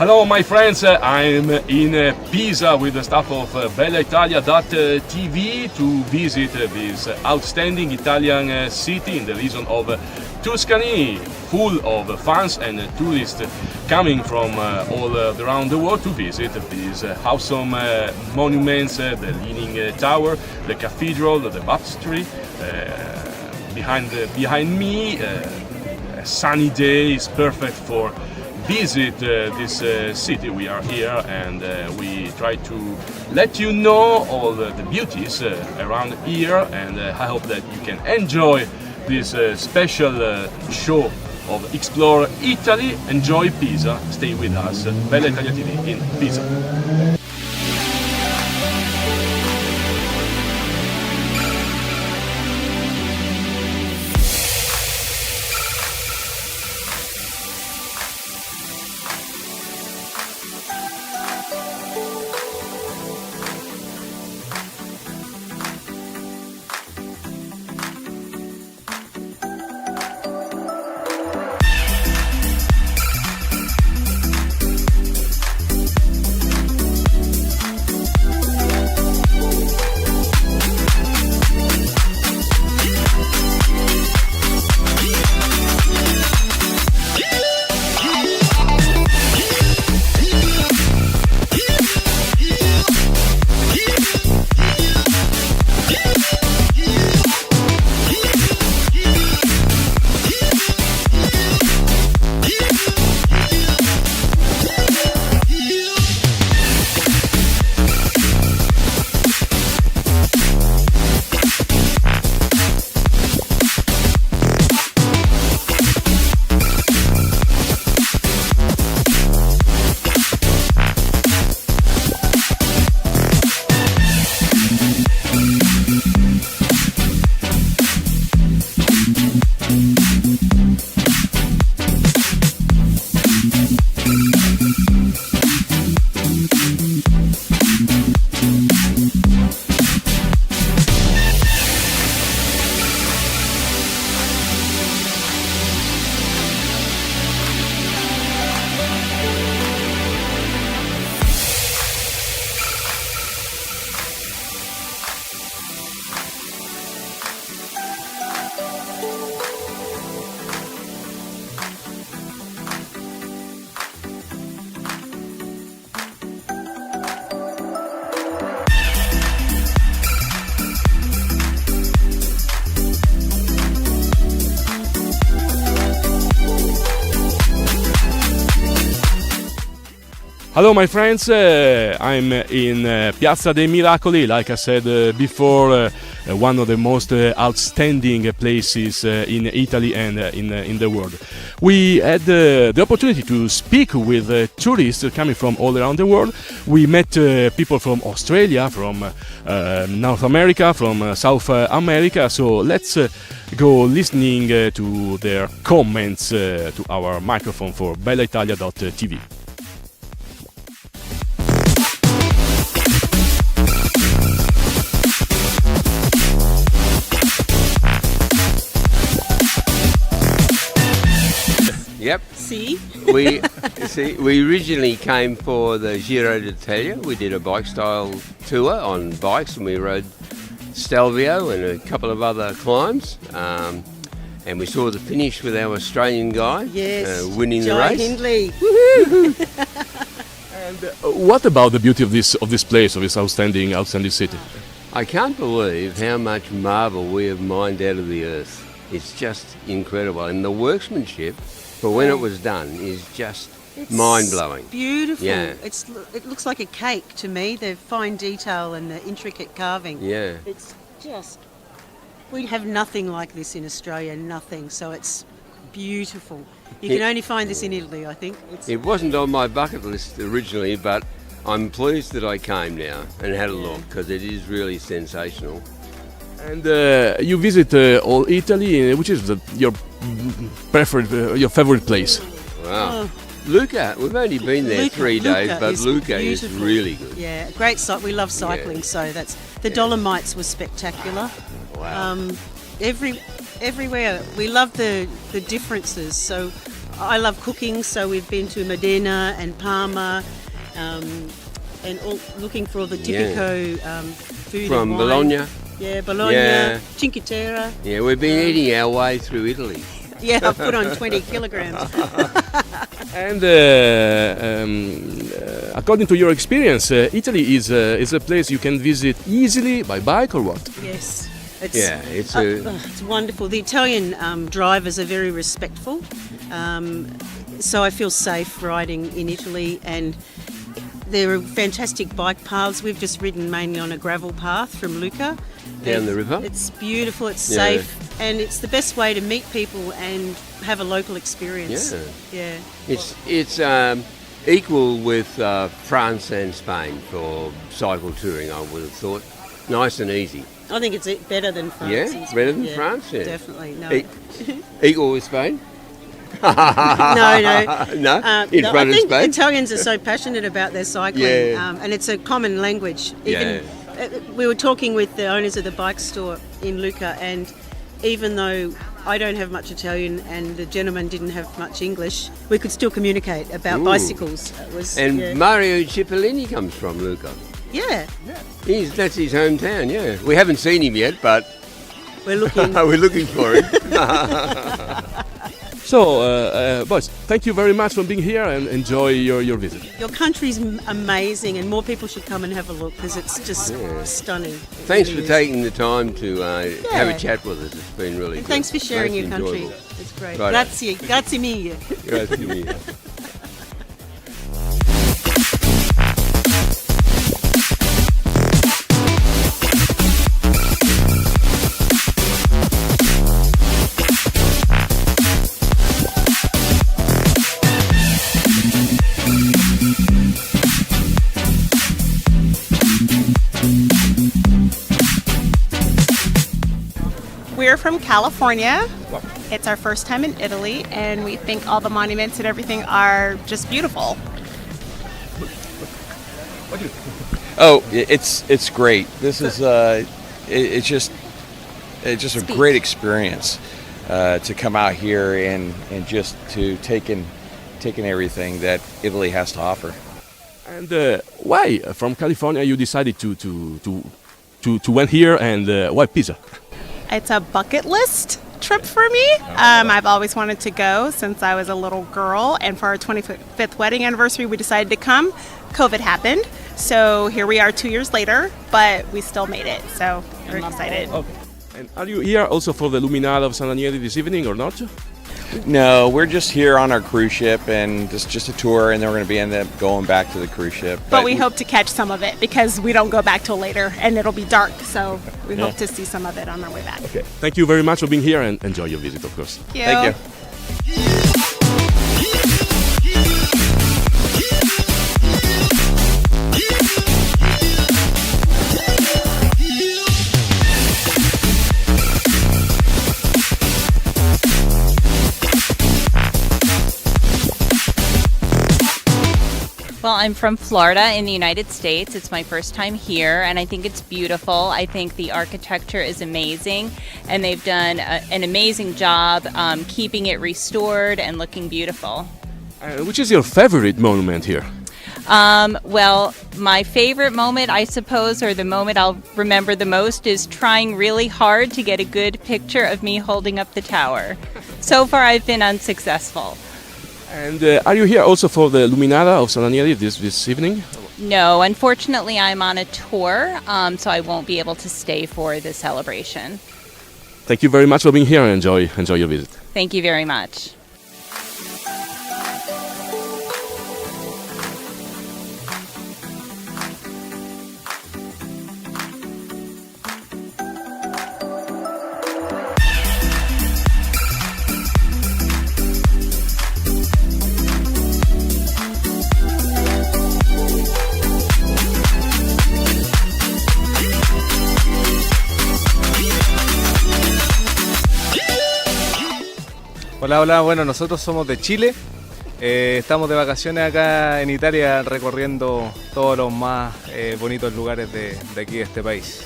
Speaker 8: Hello my friends, I'm in Pisa with the staff of BellaItalia.tv to visit this outstanding Italian city in the region of Tuscany, full of fans and tourists coming from all around the world to visit these awesome monuments, the Leaning Tower, the cathedral, the baptistry. Behind me, a sunny day is perfect for visit this city. We are here and we try to let you know all the beauties around here, and I hope that you can enjoy this special show of Explore Italy. Enjoy Pisa, stay with us, Bella Italia TV in Pisa. Hello my friends, I'm in Piazza dei Miracoli, like I said before, one of the most outstanding places in Italy and in the world. We had the opportunity to speak with tourists coming from all around the world. We met people from Australia, from North America, from South America, so let's go listening to their comments to our microphone for BellaItalia.tv.
Speaker 9: Yep.
Speaker 10: See?
Speaker 9: We originally came for the Giro d'Italia. We did a bike style tour on bikes, and we rode Stelvio and a couple of other climbs. And we saw the finish with our Australian guy winning the race.
Speaker 10: Hindley.
Speaker 8: And what about the beauty of this place, of this outstanding city?
Speaker 9: I can't believe how much marble we have mined out of the earth. It's just incredible, and the workmanship for when it was done is just mind-blowing.
Speaker 10: Beautiful.
Speaker 9: Yeah.
Speaker 10: It looks like a cake to me, the fine detail and the intricate carving.
Speaker 9: Yeah.
Speaker 10: It's just, we have nothing like this in Australia, nothing, so it's beautiful. You can only find this in Italy, I think.
Speaker 9: It wasn't on my bucket list originally, but I'm pleased that I came now and had a look, because it is really sensational.
Speaker 8: And you visit all Italy, which is your favorite place?
Speaker 9: Wow. Lucca, we've only been there 3 days, but Lucca is really good.
Speaker 10: Yeah, great site. We love cycling, so that's the Dolomites was spectacular.
Speaker 9: Wow.
Speaker 10: Everywhere we love the differences. So I love cooking, so we've been to Modena and Parma, and looking for all the typico food
Speaker 9: From
Speaker 10: and wine.
Speaker 9: Bologna.
Speaker 10: Yeah, Bologna,
Speaker 9: Yeah.
Speaker 10: Cinque Terre.
Speaker 9: Yeah, we've been eating our way through Italy.
Speaker 10: Yeah, I've put on 20 kilograms.
Speaker 8: And according to your experience, Italy is a place you can visit easily by bike or what?
Speaker 10: Yes.
Speaker 9: Yeah, it's
Speaker 10: It's wonderful. The Italian drivers are very respectful, so I feel safe riding in Italy, and there are fantastic bike paths. We've just ridden mainly on a gravel path from Lucca.
Speaker 9: Down the river.
Speaker 10: It's beautiful, it's
Speaker 9: Yeah.
Speaker 10: safe, and it's the best way to meet people and have a local experience.
Speaker 9: Yeah.
Speaker 10: Yeah.
Speaker 9: It's equal with France and Spain for cycle touring, I would have thought. Nice and easy.
Speaker 10: I think it's better than France.
Speaker 9: Yeah,
Speaker 10: and
Speaker 9: better than
Speaker 10: Spain.
Speaker 9: France, yeah.
Speaker 10: Definitely, no.
Speaker 9: Equal with Spain?
Speaker 10: No.
Speaker 9: No? In
Speaker 10: No,
Speaker 9: front
Speaker 10: I
Speaker 9: of
Speaker 10: think
Speaker 9: Spain?
Speaker 10: Italians are so passionate about their cycling,
Speaker 9: Yeah.
Speaker 10: and it's a common language. Even we were talking with the owners of the bike store in Lucca, and even though I don't have much Italian and the gentleman didn't have much English, we could still communicate about
Speaker 9: Ooh.
Speaker 10: bicycles. It was,
Speaker 9: And
Speaker 10: yeah.
Speaker 9: Mario Cipollini comes from Lucca.
Speaker 10: Yeah,
Speaker 9: That's his hometown, yeah. We haven't seen him yet, but
Speaker 10: we're looking.
Speaker 9: we're looking for him.
Speaker 8: So, boys, thank you very much for being here and enjoy your visit.
Speaker 10: Your country's amazing, and more people should come and have a look because it's just stunning. It
Speaker 9: Thanks
Speaker 10: really
Speaker 9: for
Speaker 10: is.
Speaker 9: taking the time to have a
Speaker 10: Yeah.
Speaker 9: chat with us. It's been really
Speaker 10: And
Speaker 9: good.
Speaker 10: thanks for sharing
Speaker 9: Most
Speaker 10: your country.
Speaker 9: enjoyable.
Speaker 10: It's great.
Speaker 9: Right.
Speaker 10: Grazie, grazie mille.
Speaker 9: Grazie mille.
Speaker 11: We're from California. It's our first time in Italy, and we think all the monuments and everything are just beautiful.
Speaker 12: Oh, it's great. This is it's just a great experience to come out here and just to take in everything that Italy has to offer.
Speaker 8: And why from California you decided to went here, and why Pisa?
Speaker 11: It's a bucket list trip for me. I've always wanted to go since I was a little girl, and for our 25th wedding anniversary, we decided to come. COVID happened, so here we are 2 years later, but we still made it, so we're excited.
Speaker 8: Okay. And are you here also for the Luminara of San Daniele this evening or not?
Speaker 12: No, we're just here on our cruise ship, and this is just a tour, and then we're going to end up going back to the cruise ship.
Speaker 11: But we hope to catch some of it because we don't go back till later, and it'll be dark, so we
Speaker 12: Yeah.
Speaker 11: hope to see some of it on our way back.
Speaker 8: Okay. Thank you very much for being here, and enjoy your visit, of course.
Speaker 11: Thank you.
Speaker 13: Well, I'm from Florida in the United States. It's my first time here, and I think it's beautiful. I think the architecture is amazing, and they've done an amazing job keeping it restored and looking beautiful.
Speaker 8: Which is your favorite monument here?
Speaker 13: Well, my favorite moment, I suppose, or the moment I'll remember the most, is trying really hard to get a good picture of me holding up the tower. So far, I've been unsuccessful.
Speaker 8: And are you here also for the Luminara of San Daniele this evening?
Speaker 13: No, unfortunately, I'm on a tour, so I won't be able to stay for the celebration.
Speaker 8: Thank you very much for being here, and enjoy your visit.
Speaker 13: Thank you very much.
Speaker 14: Hola, hola, bueno, nosotros somos de Chile, estamos de vacaciones acá en Italia recorriendo todos los más bonitos lugares de aquí de este país.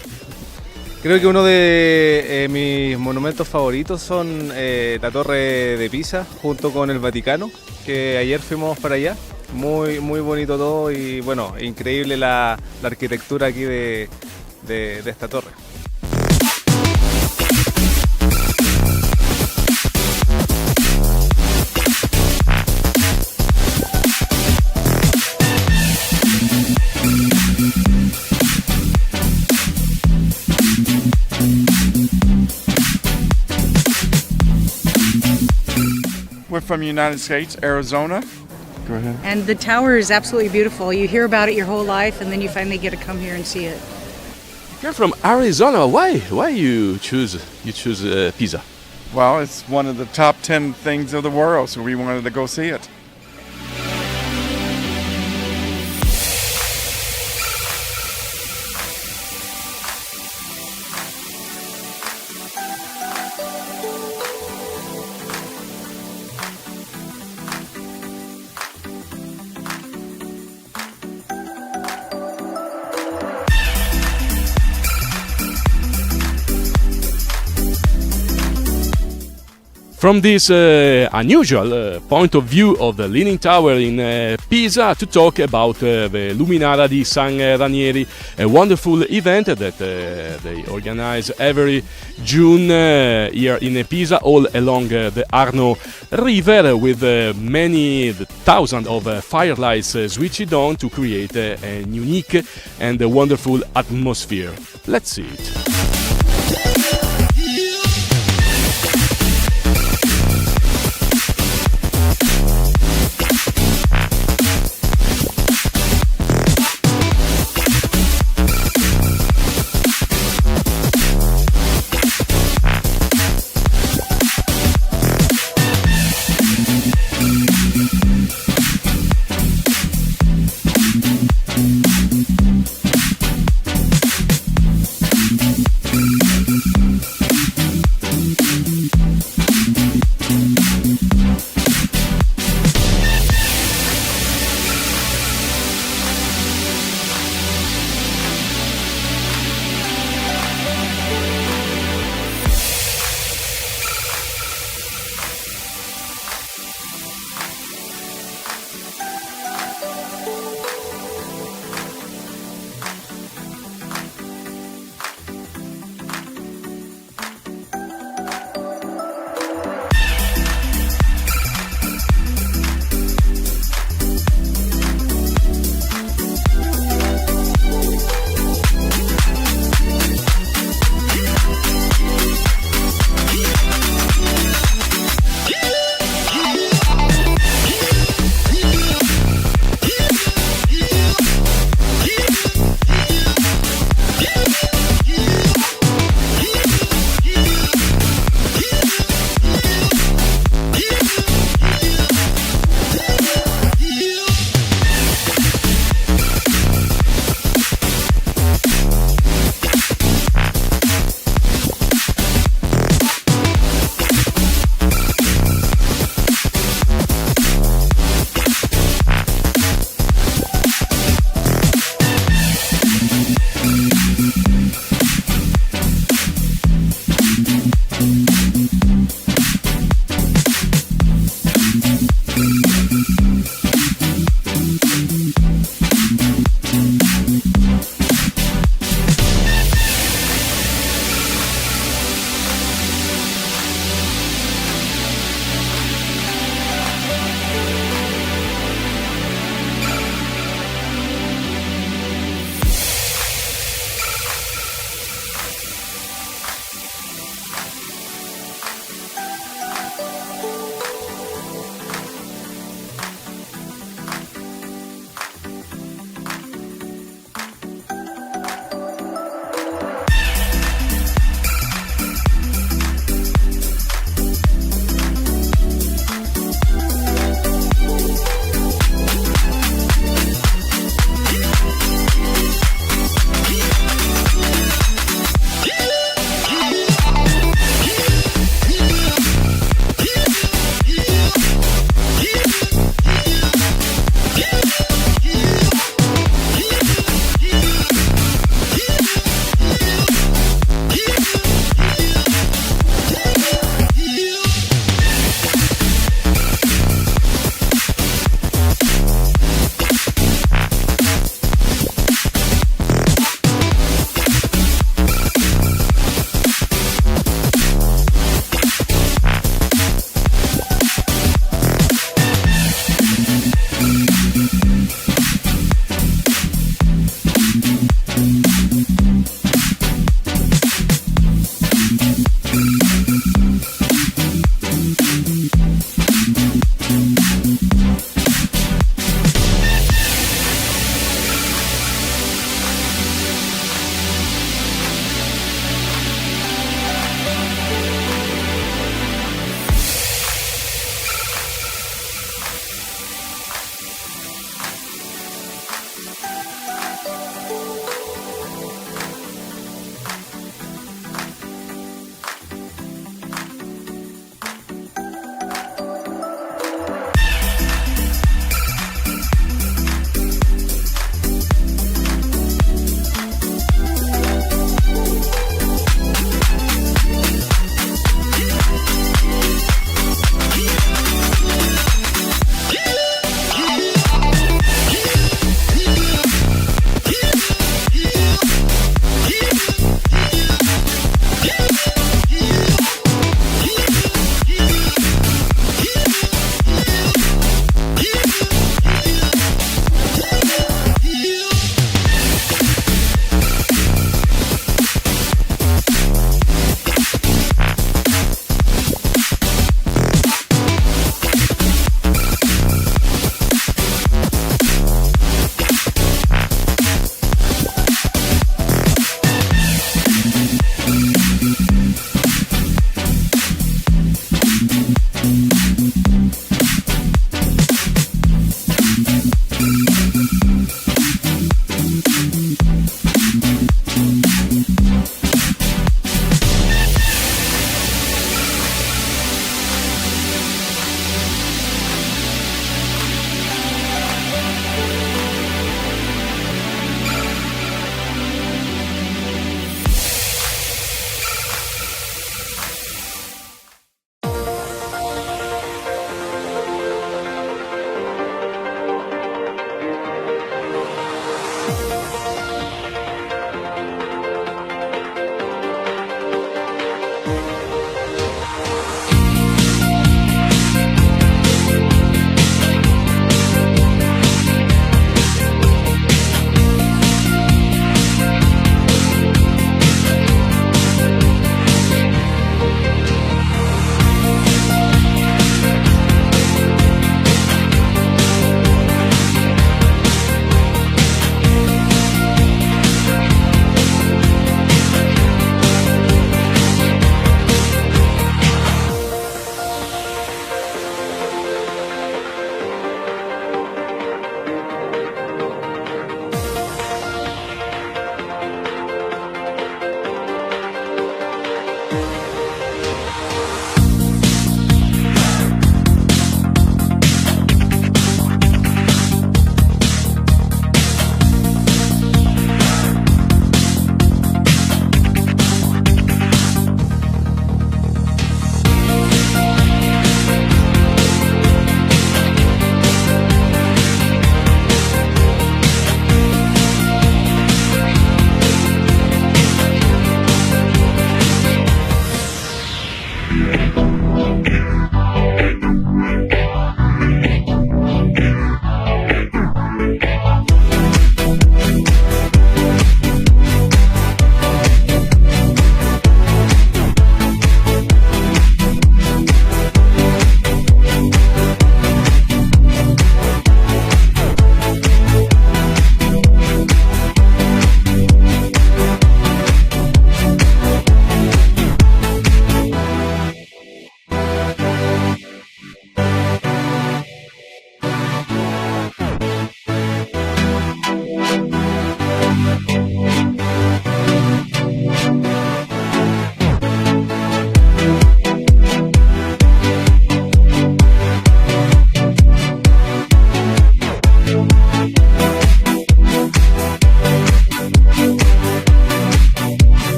Speaker 14: Creo que uno de mis monumentos favoritos son la Torre de Pisa junto con el Vaticano, que ayer fuimos para allá. Muy, muy bonito todo y bueno, increíble la arquitectura aquí de esta torre.
Speaker 15: We're from the United States, Arizona. Go ahead.
Speaker 16: And the tower is absolutely beautiful. You hear about it your whole life, and then you finally get to come here and see it.
Speaker 8: You're from Arizona. Why? Why you choose Pisa?
Speaker 15: Well, it's one of the top 10 things of the world, so we wanted to go see it.
Speaker 8: From this unusual point of view of the Leaning Tower in Pisa, to talk about the Luminara di San Ranieri, a wonderful event that they organize every June here in Pisa, all along the Arno River, with many thousands of firelights switched on to create a unique and a wonderful atmosphere. Let's see it.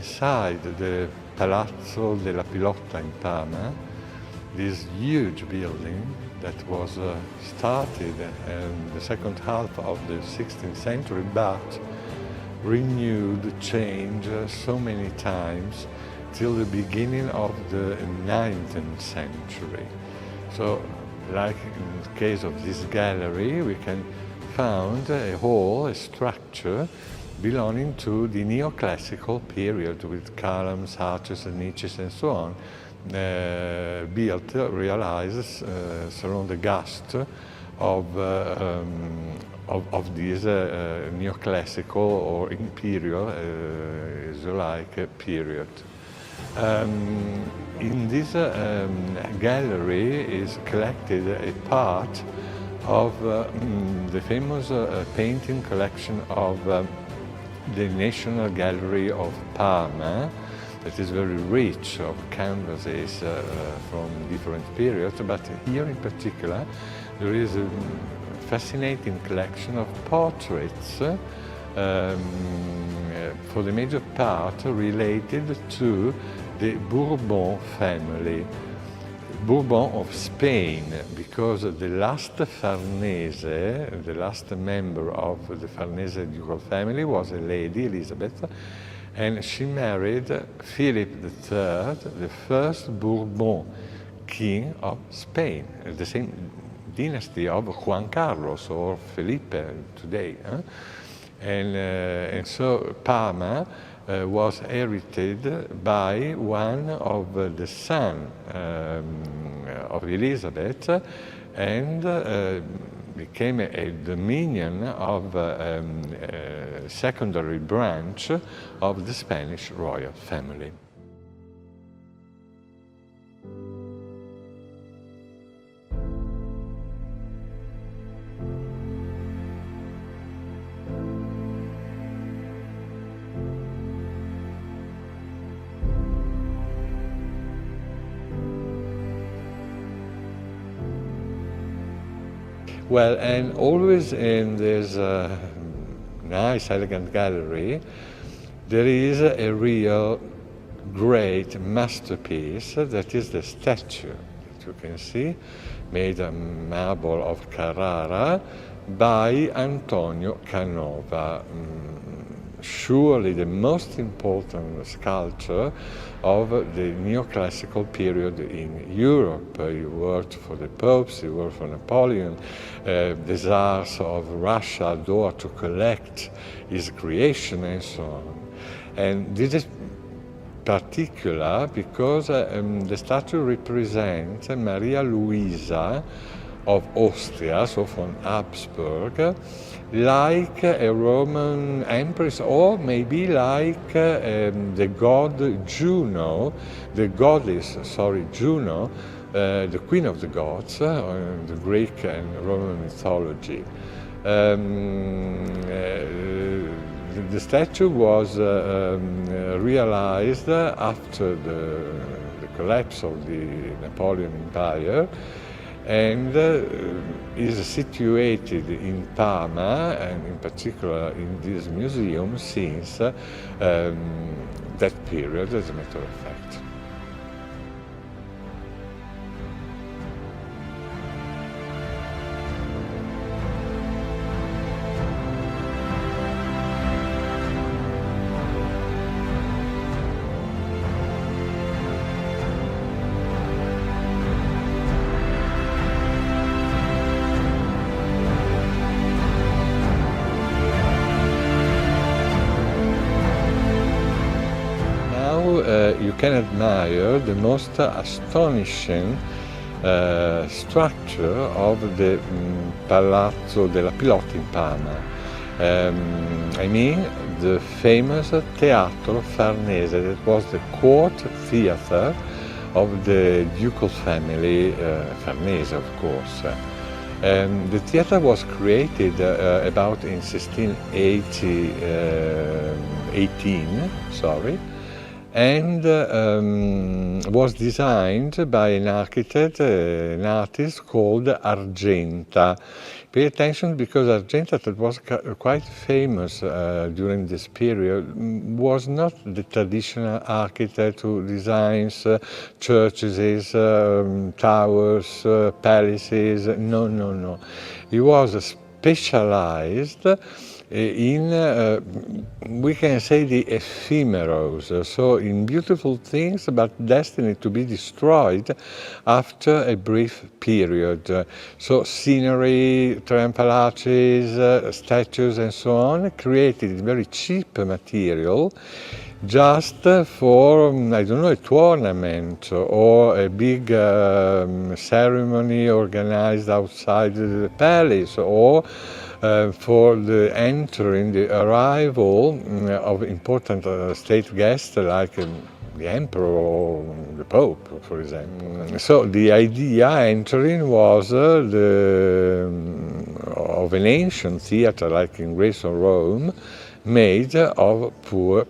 Speaker 6: inside the Palazzo della Pilotta in Parma, this huge building that was started in the second half of the 16th century, but renewed, changed so many times till the beginning of the 19th century. So, like in the case of this gallery, we can find a hall, a structure belonging to the neoclassical period with columns, arches, and niches, and so on, built, realized surround the gust of this neoclassical or imperial, as you like, period. In this gallery is collected a part of the famous painting collection of the National Gallery of Parma, that is very rich of canvases from different periods, but here in particular there is a fascinating collection of portraits for the major part related to the Bourbon family. Bourbon of Spain, because the last Farnese, the last member of the Farnese ducal family was a lady, Elizabeth, and she married Philip III, the first Bourbon king of Spain, the same dynasty of Juan Carlos or Felipe today. And so Parma was inherited by one of the sons of Elizabeth and became a dominion of a secondary branch of the Spanish royal family. Well, and always in this nice, elegant gallery, there is a real great masterpiece that is the statue that you can see, made of marble of Carrara by Antonio Canova. Surely the most important sculptor of the neoclassical period in Europe. He worked for the popes, he worked for Napoleon, the Tsars of Russia adored to collect his creation and so on. And this is particular because the statue represents Maria Luisa of Austria, so from Habsburg, like a Roman empress, or maybe like the god Juno, the goddess, Juno, the queen of the gods, the Greek and Roman mythology. The statue was realized after the collapse of the Napoleon Empire, and is situated in Parma, and in particular in this museum since that period, as a matter of fact. You can admire the most astonishing structure of the Palazzo della Pilotta in Parma. I mean the famous Teatro Farnese, that was the court theater of the ducal family, Farnese of course. The theater was created about in 1618, and was designed by an architect, an artist called Argenta. Pay attention, because Argenta, that was quite famous during this period, was not the traditional architect who designs churches, towers, palaces. No, no, no. He was specialized in, we can say, the ephemeros, so in beautiful things but destined to be destroyed after a brief period. So scenery, triumph arches, statues and so on, created in very cheap material just for, I don't know, a tournament or a big ceremony organized outside the palace, or for the entering, the arrival of important state guests like the emperor or the pope, for example. So the idea entering was of an ancient theater like in Greece or Rome, made of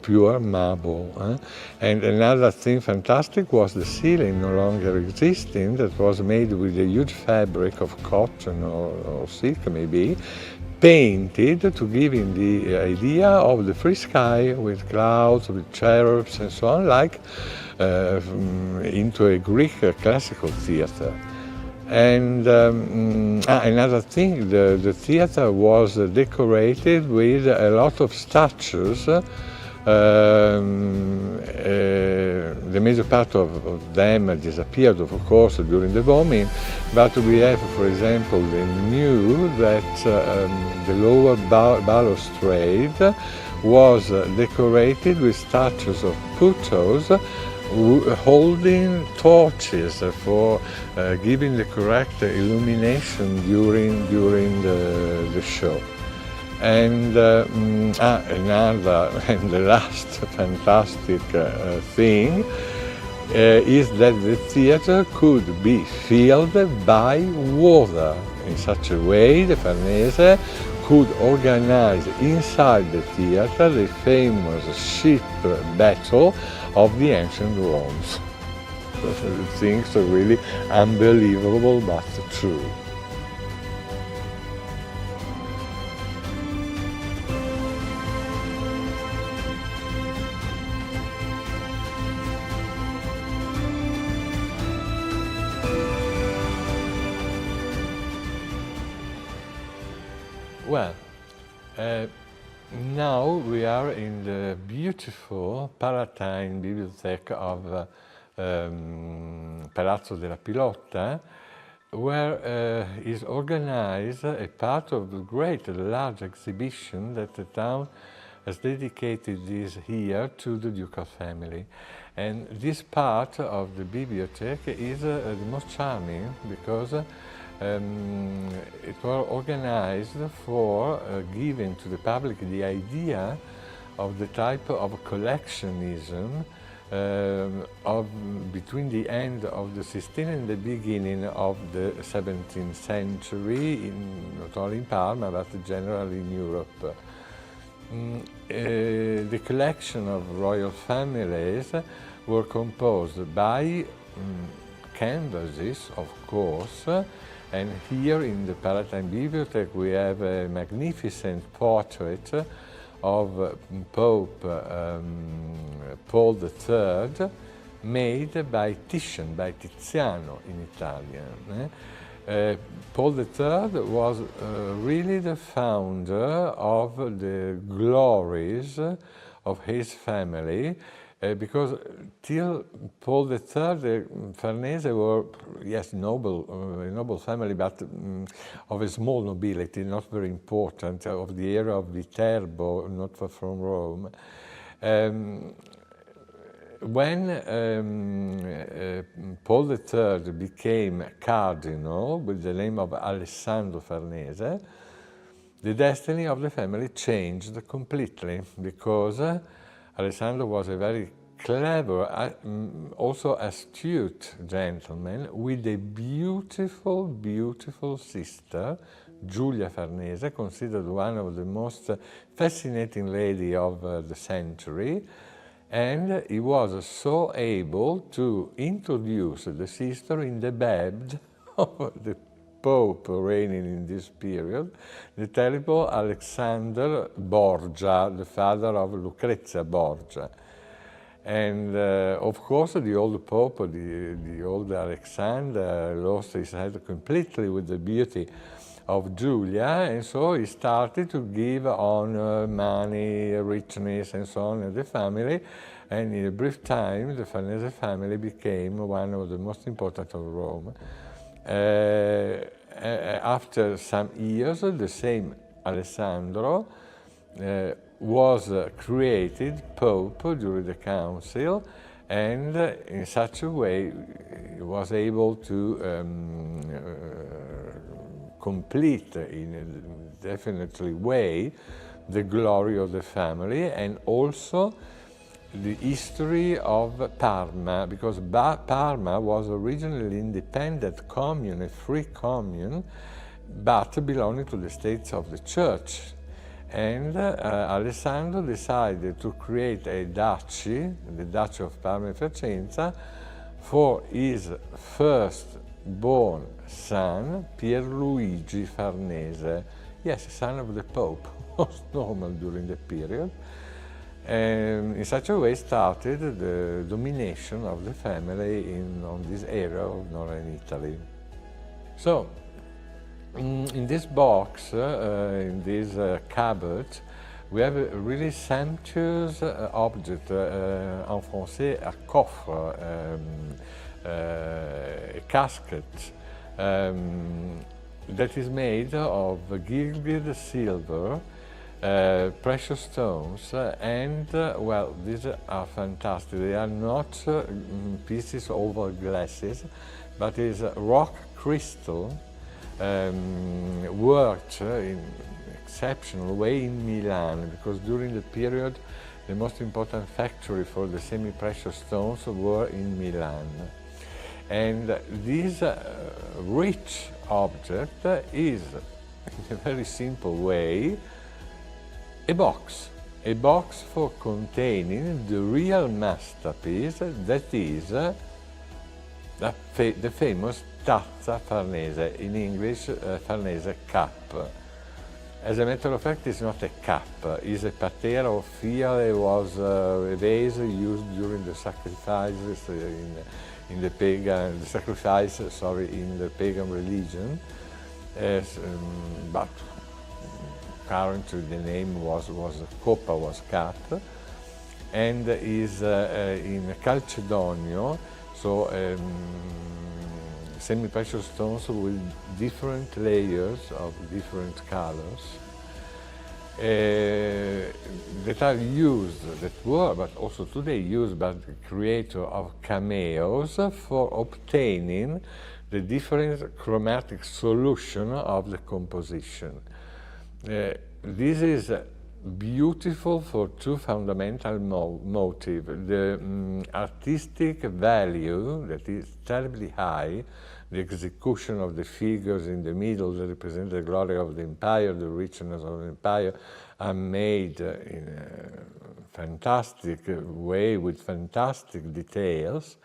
Speaker 6: pure marble. And another thing fantastic was the ceiling, no longer existing, that was made with a huge fabric of cotton or silk maybe, painted to give him the idea of the free sky with clouds, with cherubs and so on, like into a Greek classical theater. And another thing, the theater was decorated with a lot of statues. The major part of them disappeared, of course, during the bombing, but we have, for example, the new that the lower balustrade was decorated with statues of Putos holding torches for giving the correct illumination during the show. And another and the last fantastic thing is that the theater could be filled by water. In such a way, the Farnese could organize inside the theater the famous ship battle of the ancient Romans. Things are really unbelievable but true. Well, now we are in the beautiful Palatine Bibliothèque of Palazzo della Pilotta, where is organized a part of the great, large exhibition that the town has dedicated this year to the ducal family. And this part of the bibliothèque is the most charming because it was organized for giving to the public the idea of the type of collectionism between the end of the 16th and the beginning of the 17th century, not only in Parma but generally in Europe. The collection of royal families were composed by canvases, of course, and here in the Palatine Bibliothèque we have a magnificent portrait of Pope Paul III, made by Titian, by Tiziano in Italian. Paul III was really the founder of the glories of his family, because till Paul III, the Farnese were, yes, a noble family, but of a small nobility, not very important, of the era of Viterbo, not far from Rome. When Paul III became cardinal with the name of Alessandro Farnese, the destiny of the family changed completely, because Alessandro was a very clever, also astute gentleman with a beautiful, beautiful sister, Giulia Farnese, considered one of the most fascinating ladies of the century. And he was so able to introduce the sister in the bed of the Pope reigning in this period, the terrible Alexander Borgia, the father of Lucrezia Borgia. And of course, the old Pope, the old Alexander, lost his head completely with the beauty of Julia, and so he started to give honor, money, richness, and so on to the family. And in a brief time, the Farnese family became one of the most important of Rome. After some years, the same Alessandro was created Pope during the council, and in such a way he was able to complete in a definitely way the glory of the family, and also the history of Parma, because Parma was originally an independent commune, a free commune, but belonging to the States of the Church. And Alessandro decided to create a duchy, the Duchy of Parma and Piacenza, for his first-born son, Pierluigi Farnese. Yes, son of the Pope, most normal during the period. And in such a way started the domination of the family on this area of northern Italy. So, in this box, in this cupboard, we have a really sumptuous object, en français, a coffre, a casket, that is made of gilded silver, precious stones, and well, these are fantastic. They are not pieces over glasses, but is rock crystal worked in exceptional way in Milan, because during the period the most important factory for the semi-precious stones were in Milan. And this rich object is, in a very simple way, a box for containing the real masterpiece, that is the famous tazza Farnese, in English Farnese cup. As a matter of fact, it's not a cup, it's a patera or fial. It was a vase used during the sacrifices in the pagan, in the pagan religion, but currently the name was coppa, was cup, and is in calcedonio, so semi-precious stones with different layers of different colors that are used, that were, but also today used by the creator of cameos for obtaining the different chromatic solution of the composition. This is beautiful for two fundamental motives. The artistic value, that is terribly high, the execution of the figures in the middle that represent the glory of the empire, the richness of the empire, are made in a fantastic way with fantastic details.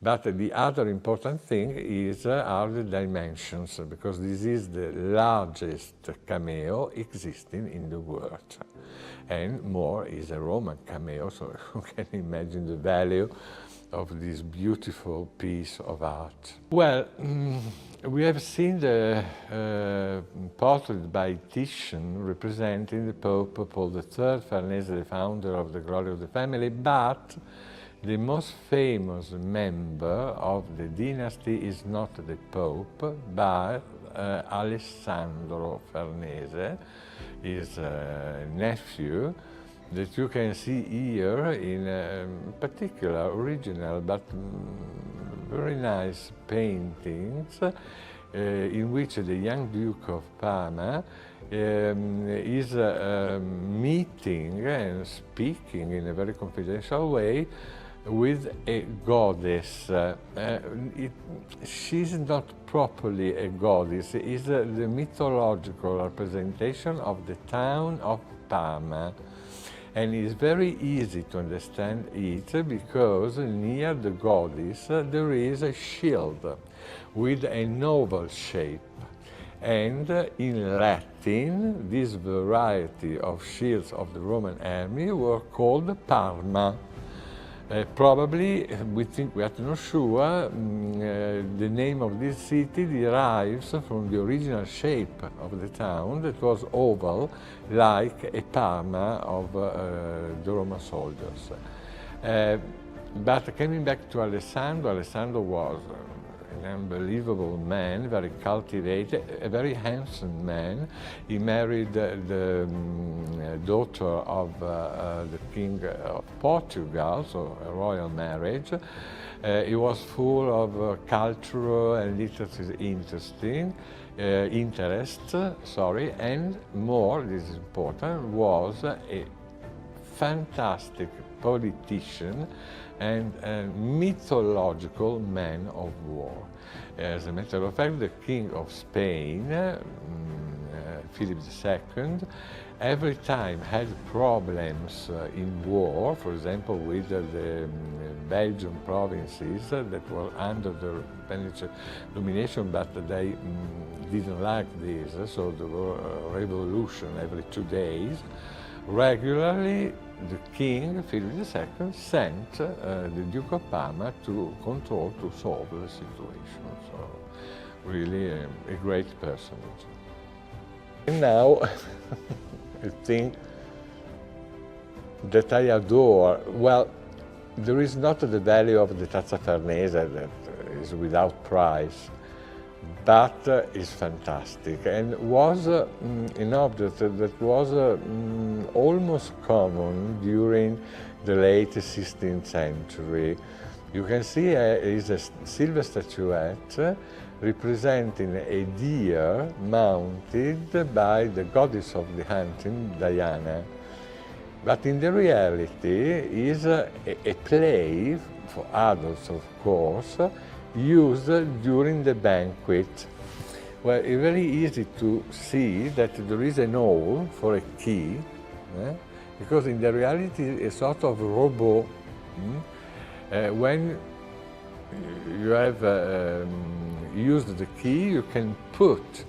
Speaker 6: But the other important thing are the dimensions, because this is the largest cameo existing in the world. And more is a Roman cameo, so you can imagine the value of this beautiful piece of art. Well, we have seen the portrait by Titian representing the Pope Paul III, Farnese, the founder of the glory of the family, but the most famous member of the dynasty is not the Pope, but Alessandro Farnese, his nephew, that you can see here in particular original but very nice paintings in which the young Duke of Parma is meeting and speaking in a very confidential way with a goddess. She's not properly a goddess, it's the mythological representation of the town of Parma. And it's very easy to understand it because near the goddess there is a shield with an oval shape. And in Latin, this variety of shields of the Roman army were called parma. Probably, we are not sure, the name of this city derives from the original shape of the town that was oval, like a parma of the Roman soldiers. But coming back to Alessandro was an unbelievable man, very cultivated, a very handsome man. He married the daughter of the King of Portugal, so a royal marriage. He was full of cultural and literary interest, and more, this is important, was a fantastic politician and a mythological man of war. As a matter of fact, the King of Spain, Philip II, every time had problems in war, for example with the Belgian provinces that were under the Spanish domination, but they didn't like this, so there were a revolution every 2 days. Regularly, the king, Philip II, sent the Duke of Parma to control, to solve the situation. So, really a great personage. And now, I think that I adore, well, there is not the value of the Tazza Farnese that is without price, but is fantastic and was an object that was almost common during the late 16th century. You can see is a silver statuette representing a deer mounted by the goddess of the hunting, Diana. But in the reality is a play for adults, of course, used during the banquet. Well, it's very easy to see that there is an hole for a key, because in the reality a sort of robot. When you have used the key, you can put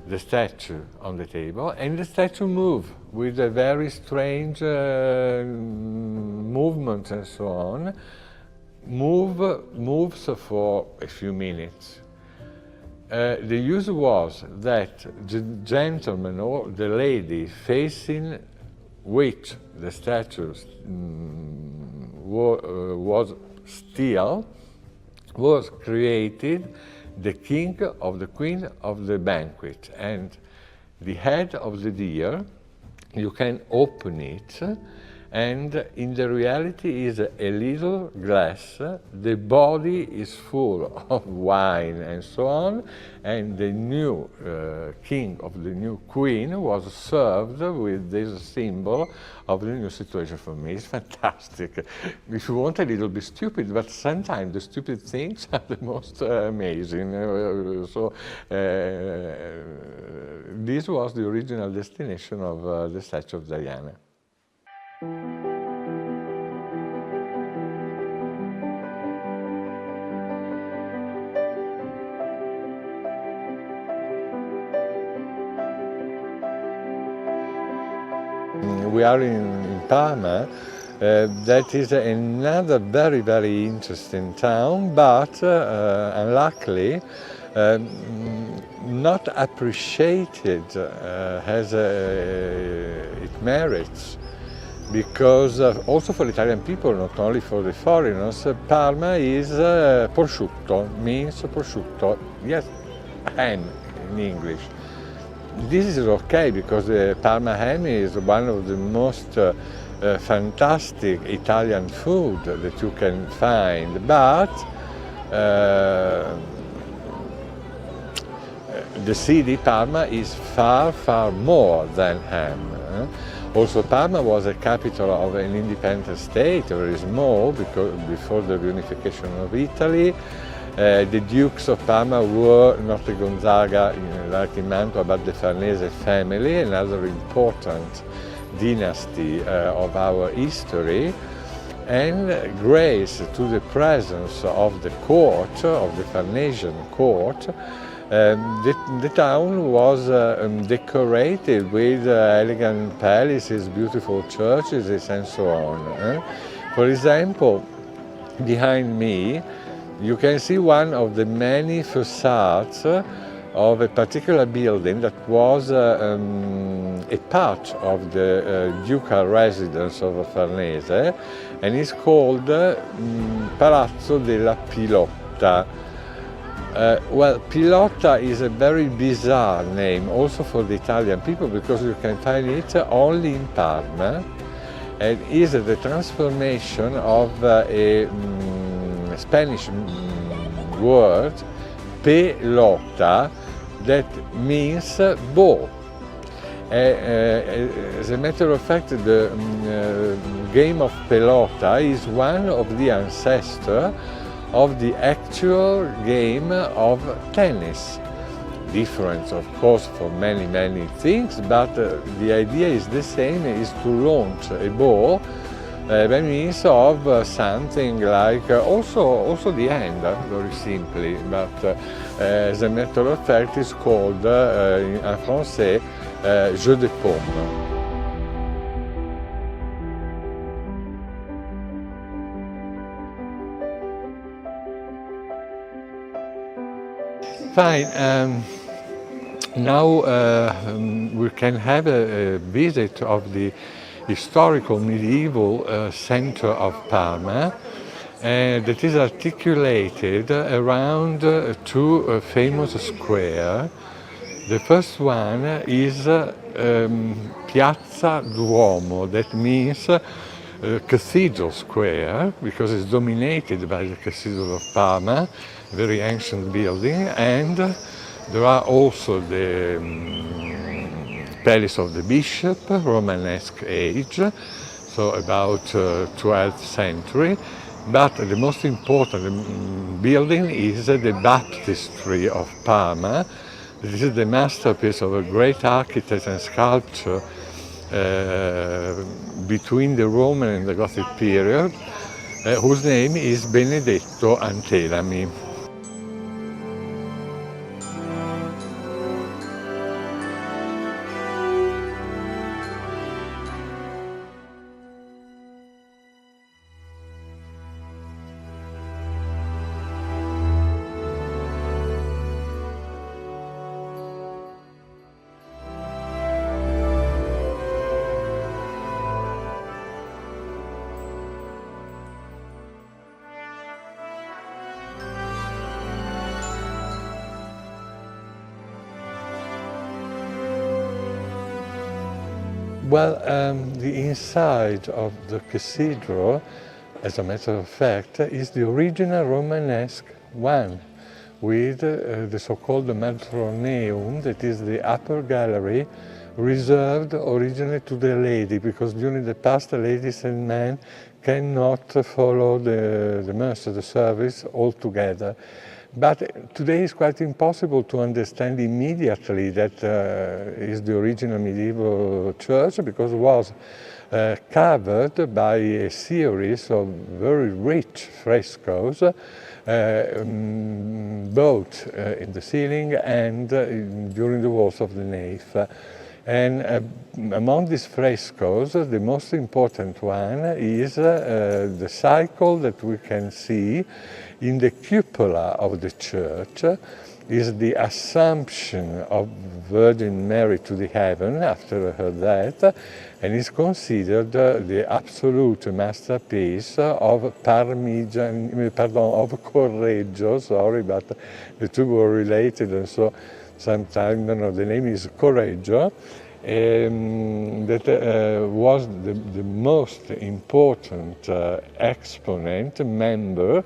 Speaker 6: the statue on the table, and the statue moves with a very strange movements and so on. Moves for a few minutes. The use was that the gentleman or the lady facing which the statue was still was created the king or the queen of the banquet, and the head of the deer, you can open it, and in the reality is a little glass, the body is full of wine and so on, and the new king of the new queen was served with this symbol of the new situation. For me, it's fantastic. If you want, a little bit stupid, but sometimes the stupid things are the most amazing. This was the original destination of the statue of Diana. We are in Parma. That is another very, very interesting town, but unluckily not appreciated as it merits, because also for Italian people, not only for the foreigners, Parma is prosciutto, means prosciutto, yes, ham in English. This is okay because the Parma ham is one of the most fantastic Italian food that you can find, but the city Parma is far, far more than ham. Also, Parma was a capital of an independent state, very small, because before the reunification of Italy. The Dukes of Parma were not the Gonzaga like in Mantua, but the Farnese family, another important dynasty of our history, and grace to the presence of the court, of the Farnesian court, the town was decorated with elegant palaces, beautiful churches, and so on. For example, behind me, you can see one of the many facades of a particular building that was a part of the ducal residence of Farnese, and is called Palazzo della Pilotta. Well, Pilotta is a very bizarre name also for the Italian people, because you can find it only in Parma, and is the transformation of a Spanish word, pelota, that means ball. As a matter of fact, the game of pelota is one of the ancestors of the actual game of tennis. Different, of course, for many, many things, but the idea is the same, is to launch a ball by means of something like, also the hand, very simply, but as a matter of fact, it's called, en français, jeu de paume. Fine. Now we can have a visit of the historical medieval center of Parma that is articulated around two famous squares. The first one is Piazza Duomo, that means Cathedral Square, because it's dominated by the Cathedral of Parma, a very ancient building, and there are also the Palace of the Bishop, Romanesque age, so about 12th century. But the most important building is the Baptistry of Parma. This is the masterpiece of a great architect and sculptor between the Roman and the Gothic period, whose name is Benedetto Antelami. Well, the inside of the cathedral, as a matter of fact, is the original Romanesque one, with the so-called Matroneum, that is the upper gallery, reserved originally to the lady, because during the past ladies and men cannot follow the Mass, the service altogether. But today it's quite impossible to understand immediately that is the original medieval church, because it was covered by a series of very rich frescoes, both in the ceiling and during the walls of the nave. And among these frescoes, the most important one is the cycle that we can see in the cupola of the church, is the Assumption of Virgin Mary to the heaven after her death, and is considered the absolute masterpiece of Correggio, sorry, but the two were related, and so sometimes, the name is Correggio, that was the most important exponent, member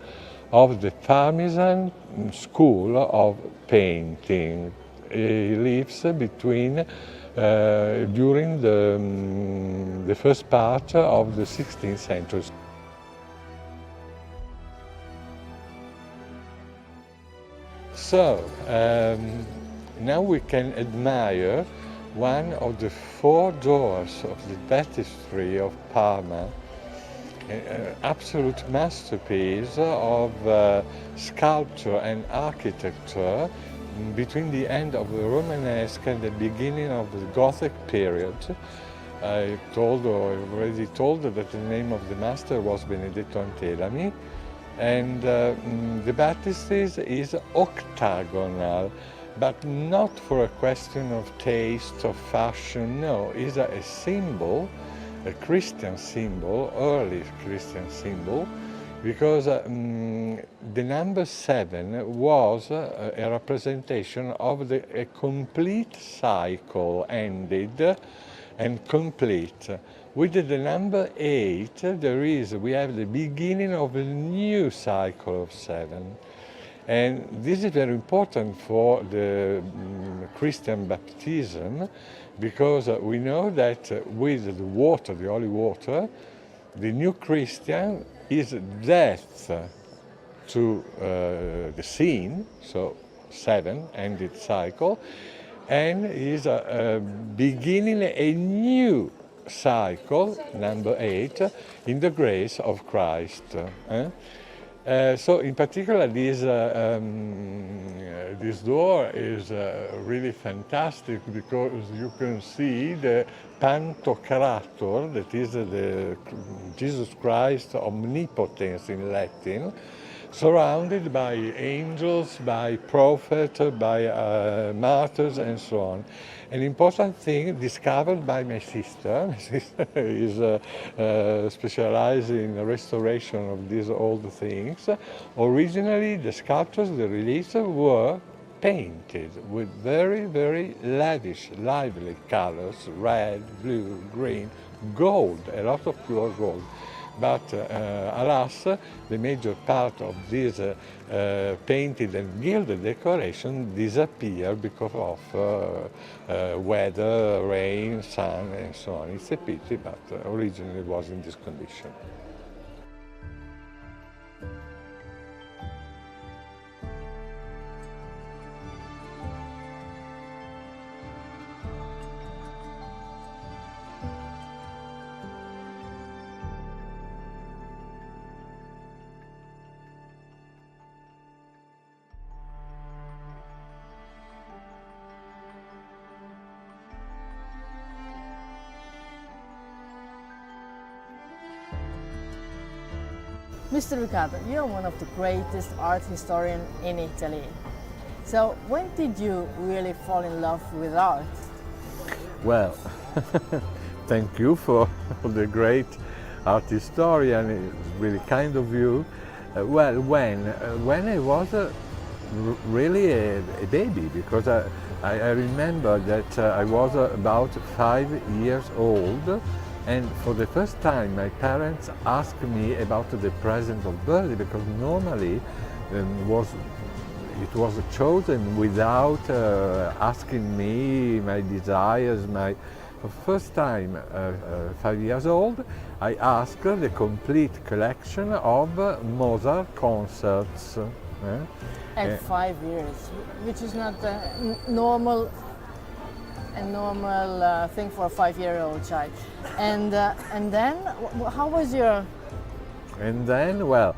Speaker 6: of the Parmesan school of painting. He lives between, during the first part of the 16th century. So, now we can admire one of the 4 doors of the baptistry of Parma, an absolute masterpiece of sculpture and architecture between the end of the Romanesque and the beginning of the Gothic period. I already told that the name of the master was Benedetto Antelami, and the baptistry is octagonal, but not for a question of taste or fashion. No, it's a symbol, a Christian symbol, early Christian symbol, because the number 7 was a representation of a complete cycle ended and complete. With the number 8, we have the beginning of a new cycle of 7. And this is very important for the Christian baptism, because we know that with the water, the holy water, the new Christian is death to the sin, so 7, ended cycle, and is beginning a new cycle, number 8, in the grace of Christ. So in particular, this door is really fantastic, because you can see the Pantocrator, that is the Jesus Christ omnipotence in Latin, surrounded by angels, by prophets, by martyrs, and so on. An important thing discovered by my sister. My sister is specialized in restoration of these old things. Originally, the sculptures, the reliefs were painted with very, very lavish, lively colors, red, blue, green, gold, a lot of pure gold. But alas, the major part of this painted and gilded decoration disappeared because of weather, rain, sun, and so on. It's a pity, but originally it was in this condition.
Speaker 17: Mr. Riccardo, you're one of the greatest art historians in Italy. So when did you really fall in love with art?
Speaker 6: Well, thank you for the great art historian. It's really kind of you. Well, when I was really a baby, because I remember that I was about 5 years old, and for the first time my parents asked me about the present of birthday, because normally it was chosen without asking me my desires. For the first time, 5 years old, I asked the complete collection of Mozart concerts.
Speaker 17: At 5 years, which is not a normal thing for a 5-year-old child. And then, how was your?
Speaker 6: And then, well,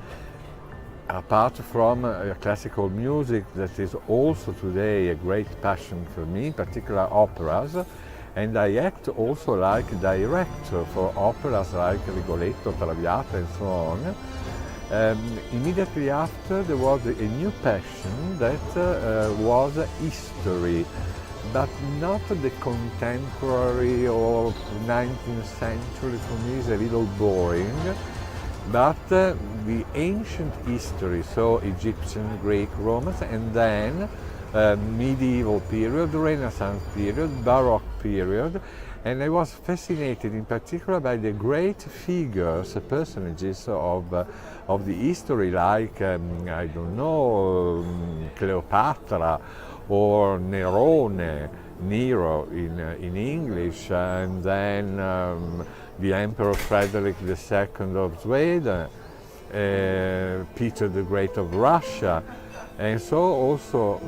Speaker 6: apart from classical music, that is also today a great passion for me, in particular operas, and I act also like director for operas like Rigoletto, Traviata, and so on. Immediately after, there was a new passion that was history, but not the contemporary or 19th century. For me is a little boring, but the ancient history, so Egyptian, Greek, Romans, and then medieval period, Renaissance period, Baroque period. And I was fascinated in particular by the great figures, personages of the history, like, I don't know, Cleopatra, or Nerone, Nero in English, and then the Emperor Frederick II of Sweden, Peter the Great of Russia, And so also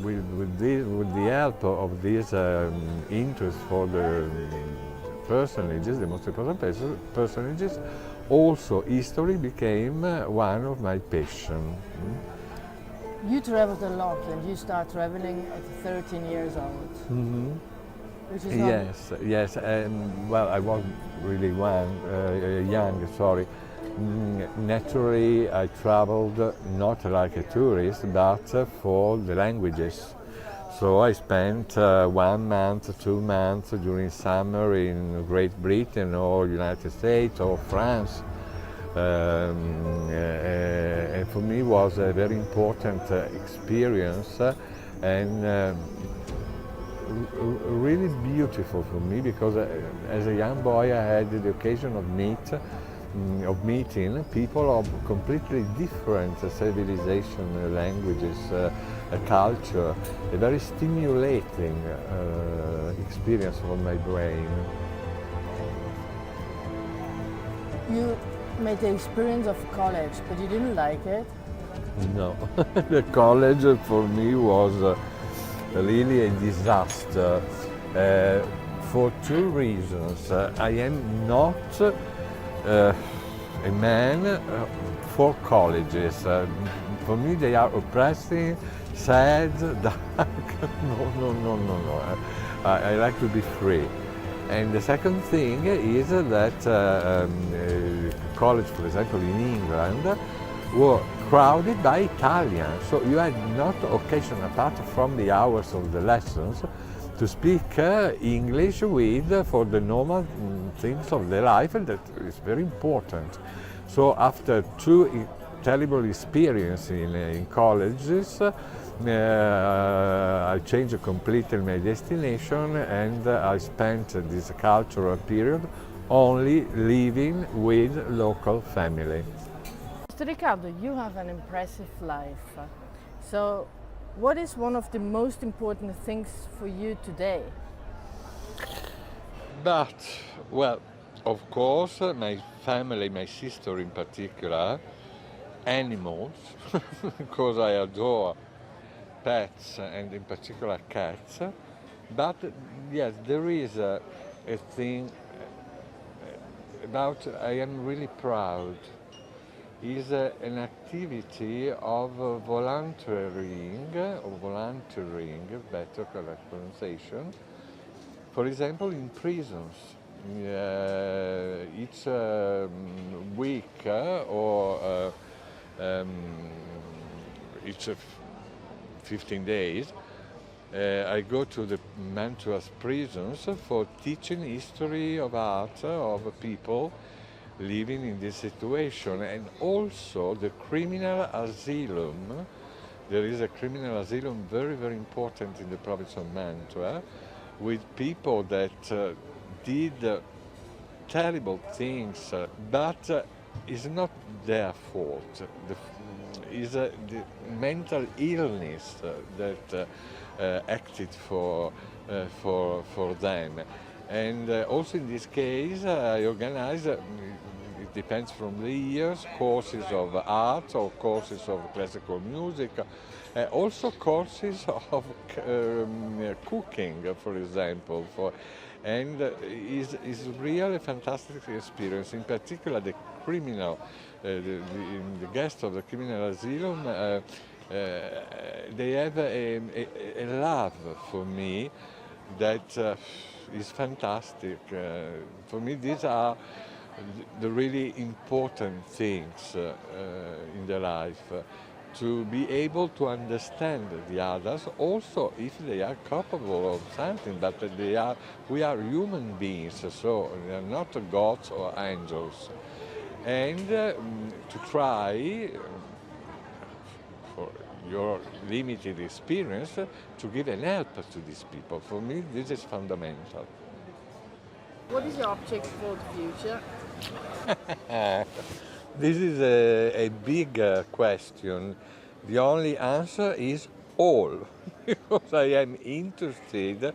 Speaker 6: with the help of this interest for the personages, the most important personages, also history became one of my passions.
Speaker 17: You traveled a lot and you start traveling at 13 years old.
Speaker 6: Mm-hmm.
Speaker 17: Which is not...
Speaker 6: Yes, and well, I was really young, sorry. Naturally, I traveled not like a tourist, but for the languages. So I spent 1 month, 2 months during summer in Great Britain or United States or France. And for me it was a very important experience and really beautiful for me, because as a young boy I had the occasion of meeting people of completely different civilization, languages, culture, a very stimulating experience for my brain.
Speaker 17: You made the experience of college, but you didn't like it?
Speaker 6: No, the college for me was really a disaster for 2 reasons. I am not a man for colleges. For me they are oppressing, sad, dark. No. I like to be free. And the second thing is that college, for example, in England, were crowded by Italians. So you had not occasion, apart from the hours of the lessons, to speak English with for the normal things of the life, and that is very important. So after 2 terrible experiences in colleges, I changed completely my destination, and I spent this cultural period only living with local family.
Speaker 17: Mr. Riccardo, you have an impressive life. So, what is one of the most important things for you today?
Speaker 6: But, well, of course, my family, my sister in particular, animals, because I adore pets and in particular cats. But yes, there is a thing about I am really proud. Is an activity of volunteering, better correct pronunciation. For example, in prisons, each week or each 15 days, I go to the Mantua's prisons for teaching history of art, of people living in this situation, and also the criminal asylum. There is a criminal asylum very, very important in the province of Mantua, with people that did terrible things, but it's not their fault. It's the mental illness that acted for them. And also in this case, I organize, it depends from the years, courses of art or courses of classical music, also courses of cooking, for example. And is really a fantastic experience. In particular, the criminal, the guests of the criminal asylum, they have a love for me that is fantastic. For me, these are the really important things in the life. To be able to understand the others, also if they are capable of something, but we are human beings, so they are not gods or angels. And to try, for your limited experience, to give an help to these people. For me, this is fundamental.
Speaker 17: What is your object for the future?
Speaker 6: This is a big question. The only answer is all, because I am interested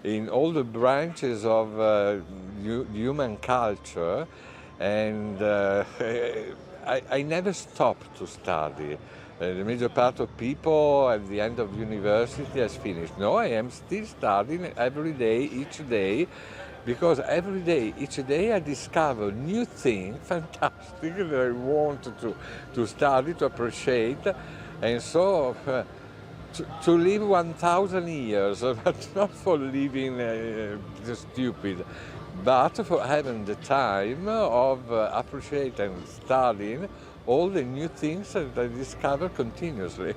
Speaker 6: in all the branches of human culture, and I never stop to study. The major part of people at the end of university has finished. No, I am still studying every day, each day, because every day, each day I discover new things, fantastic, that I want to study, to appreciate, and so to live 1,000 years, but not for living stupid, but for having the time of appreciating and studying all the new things that I discover continuously.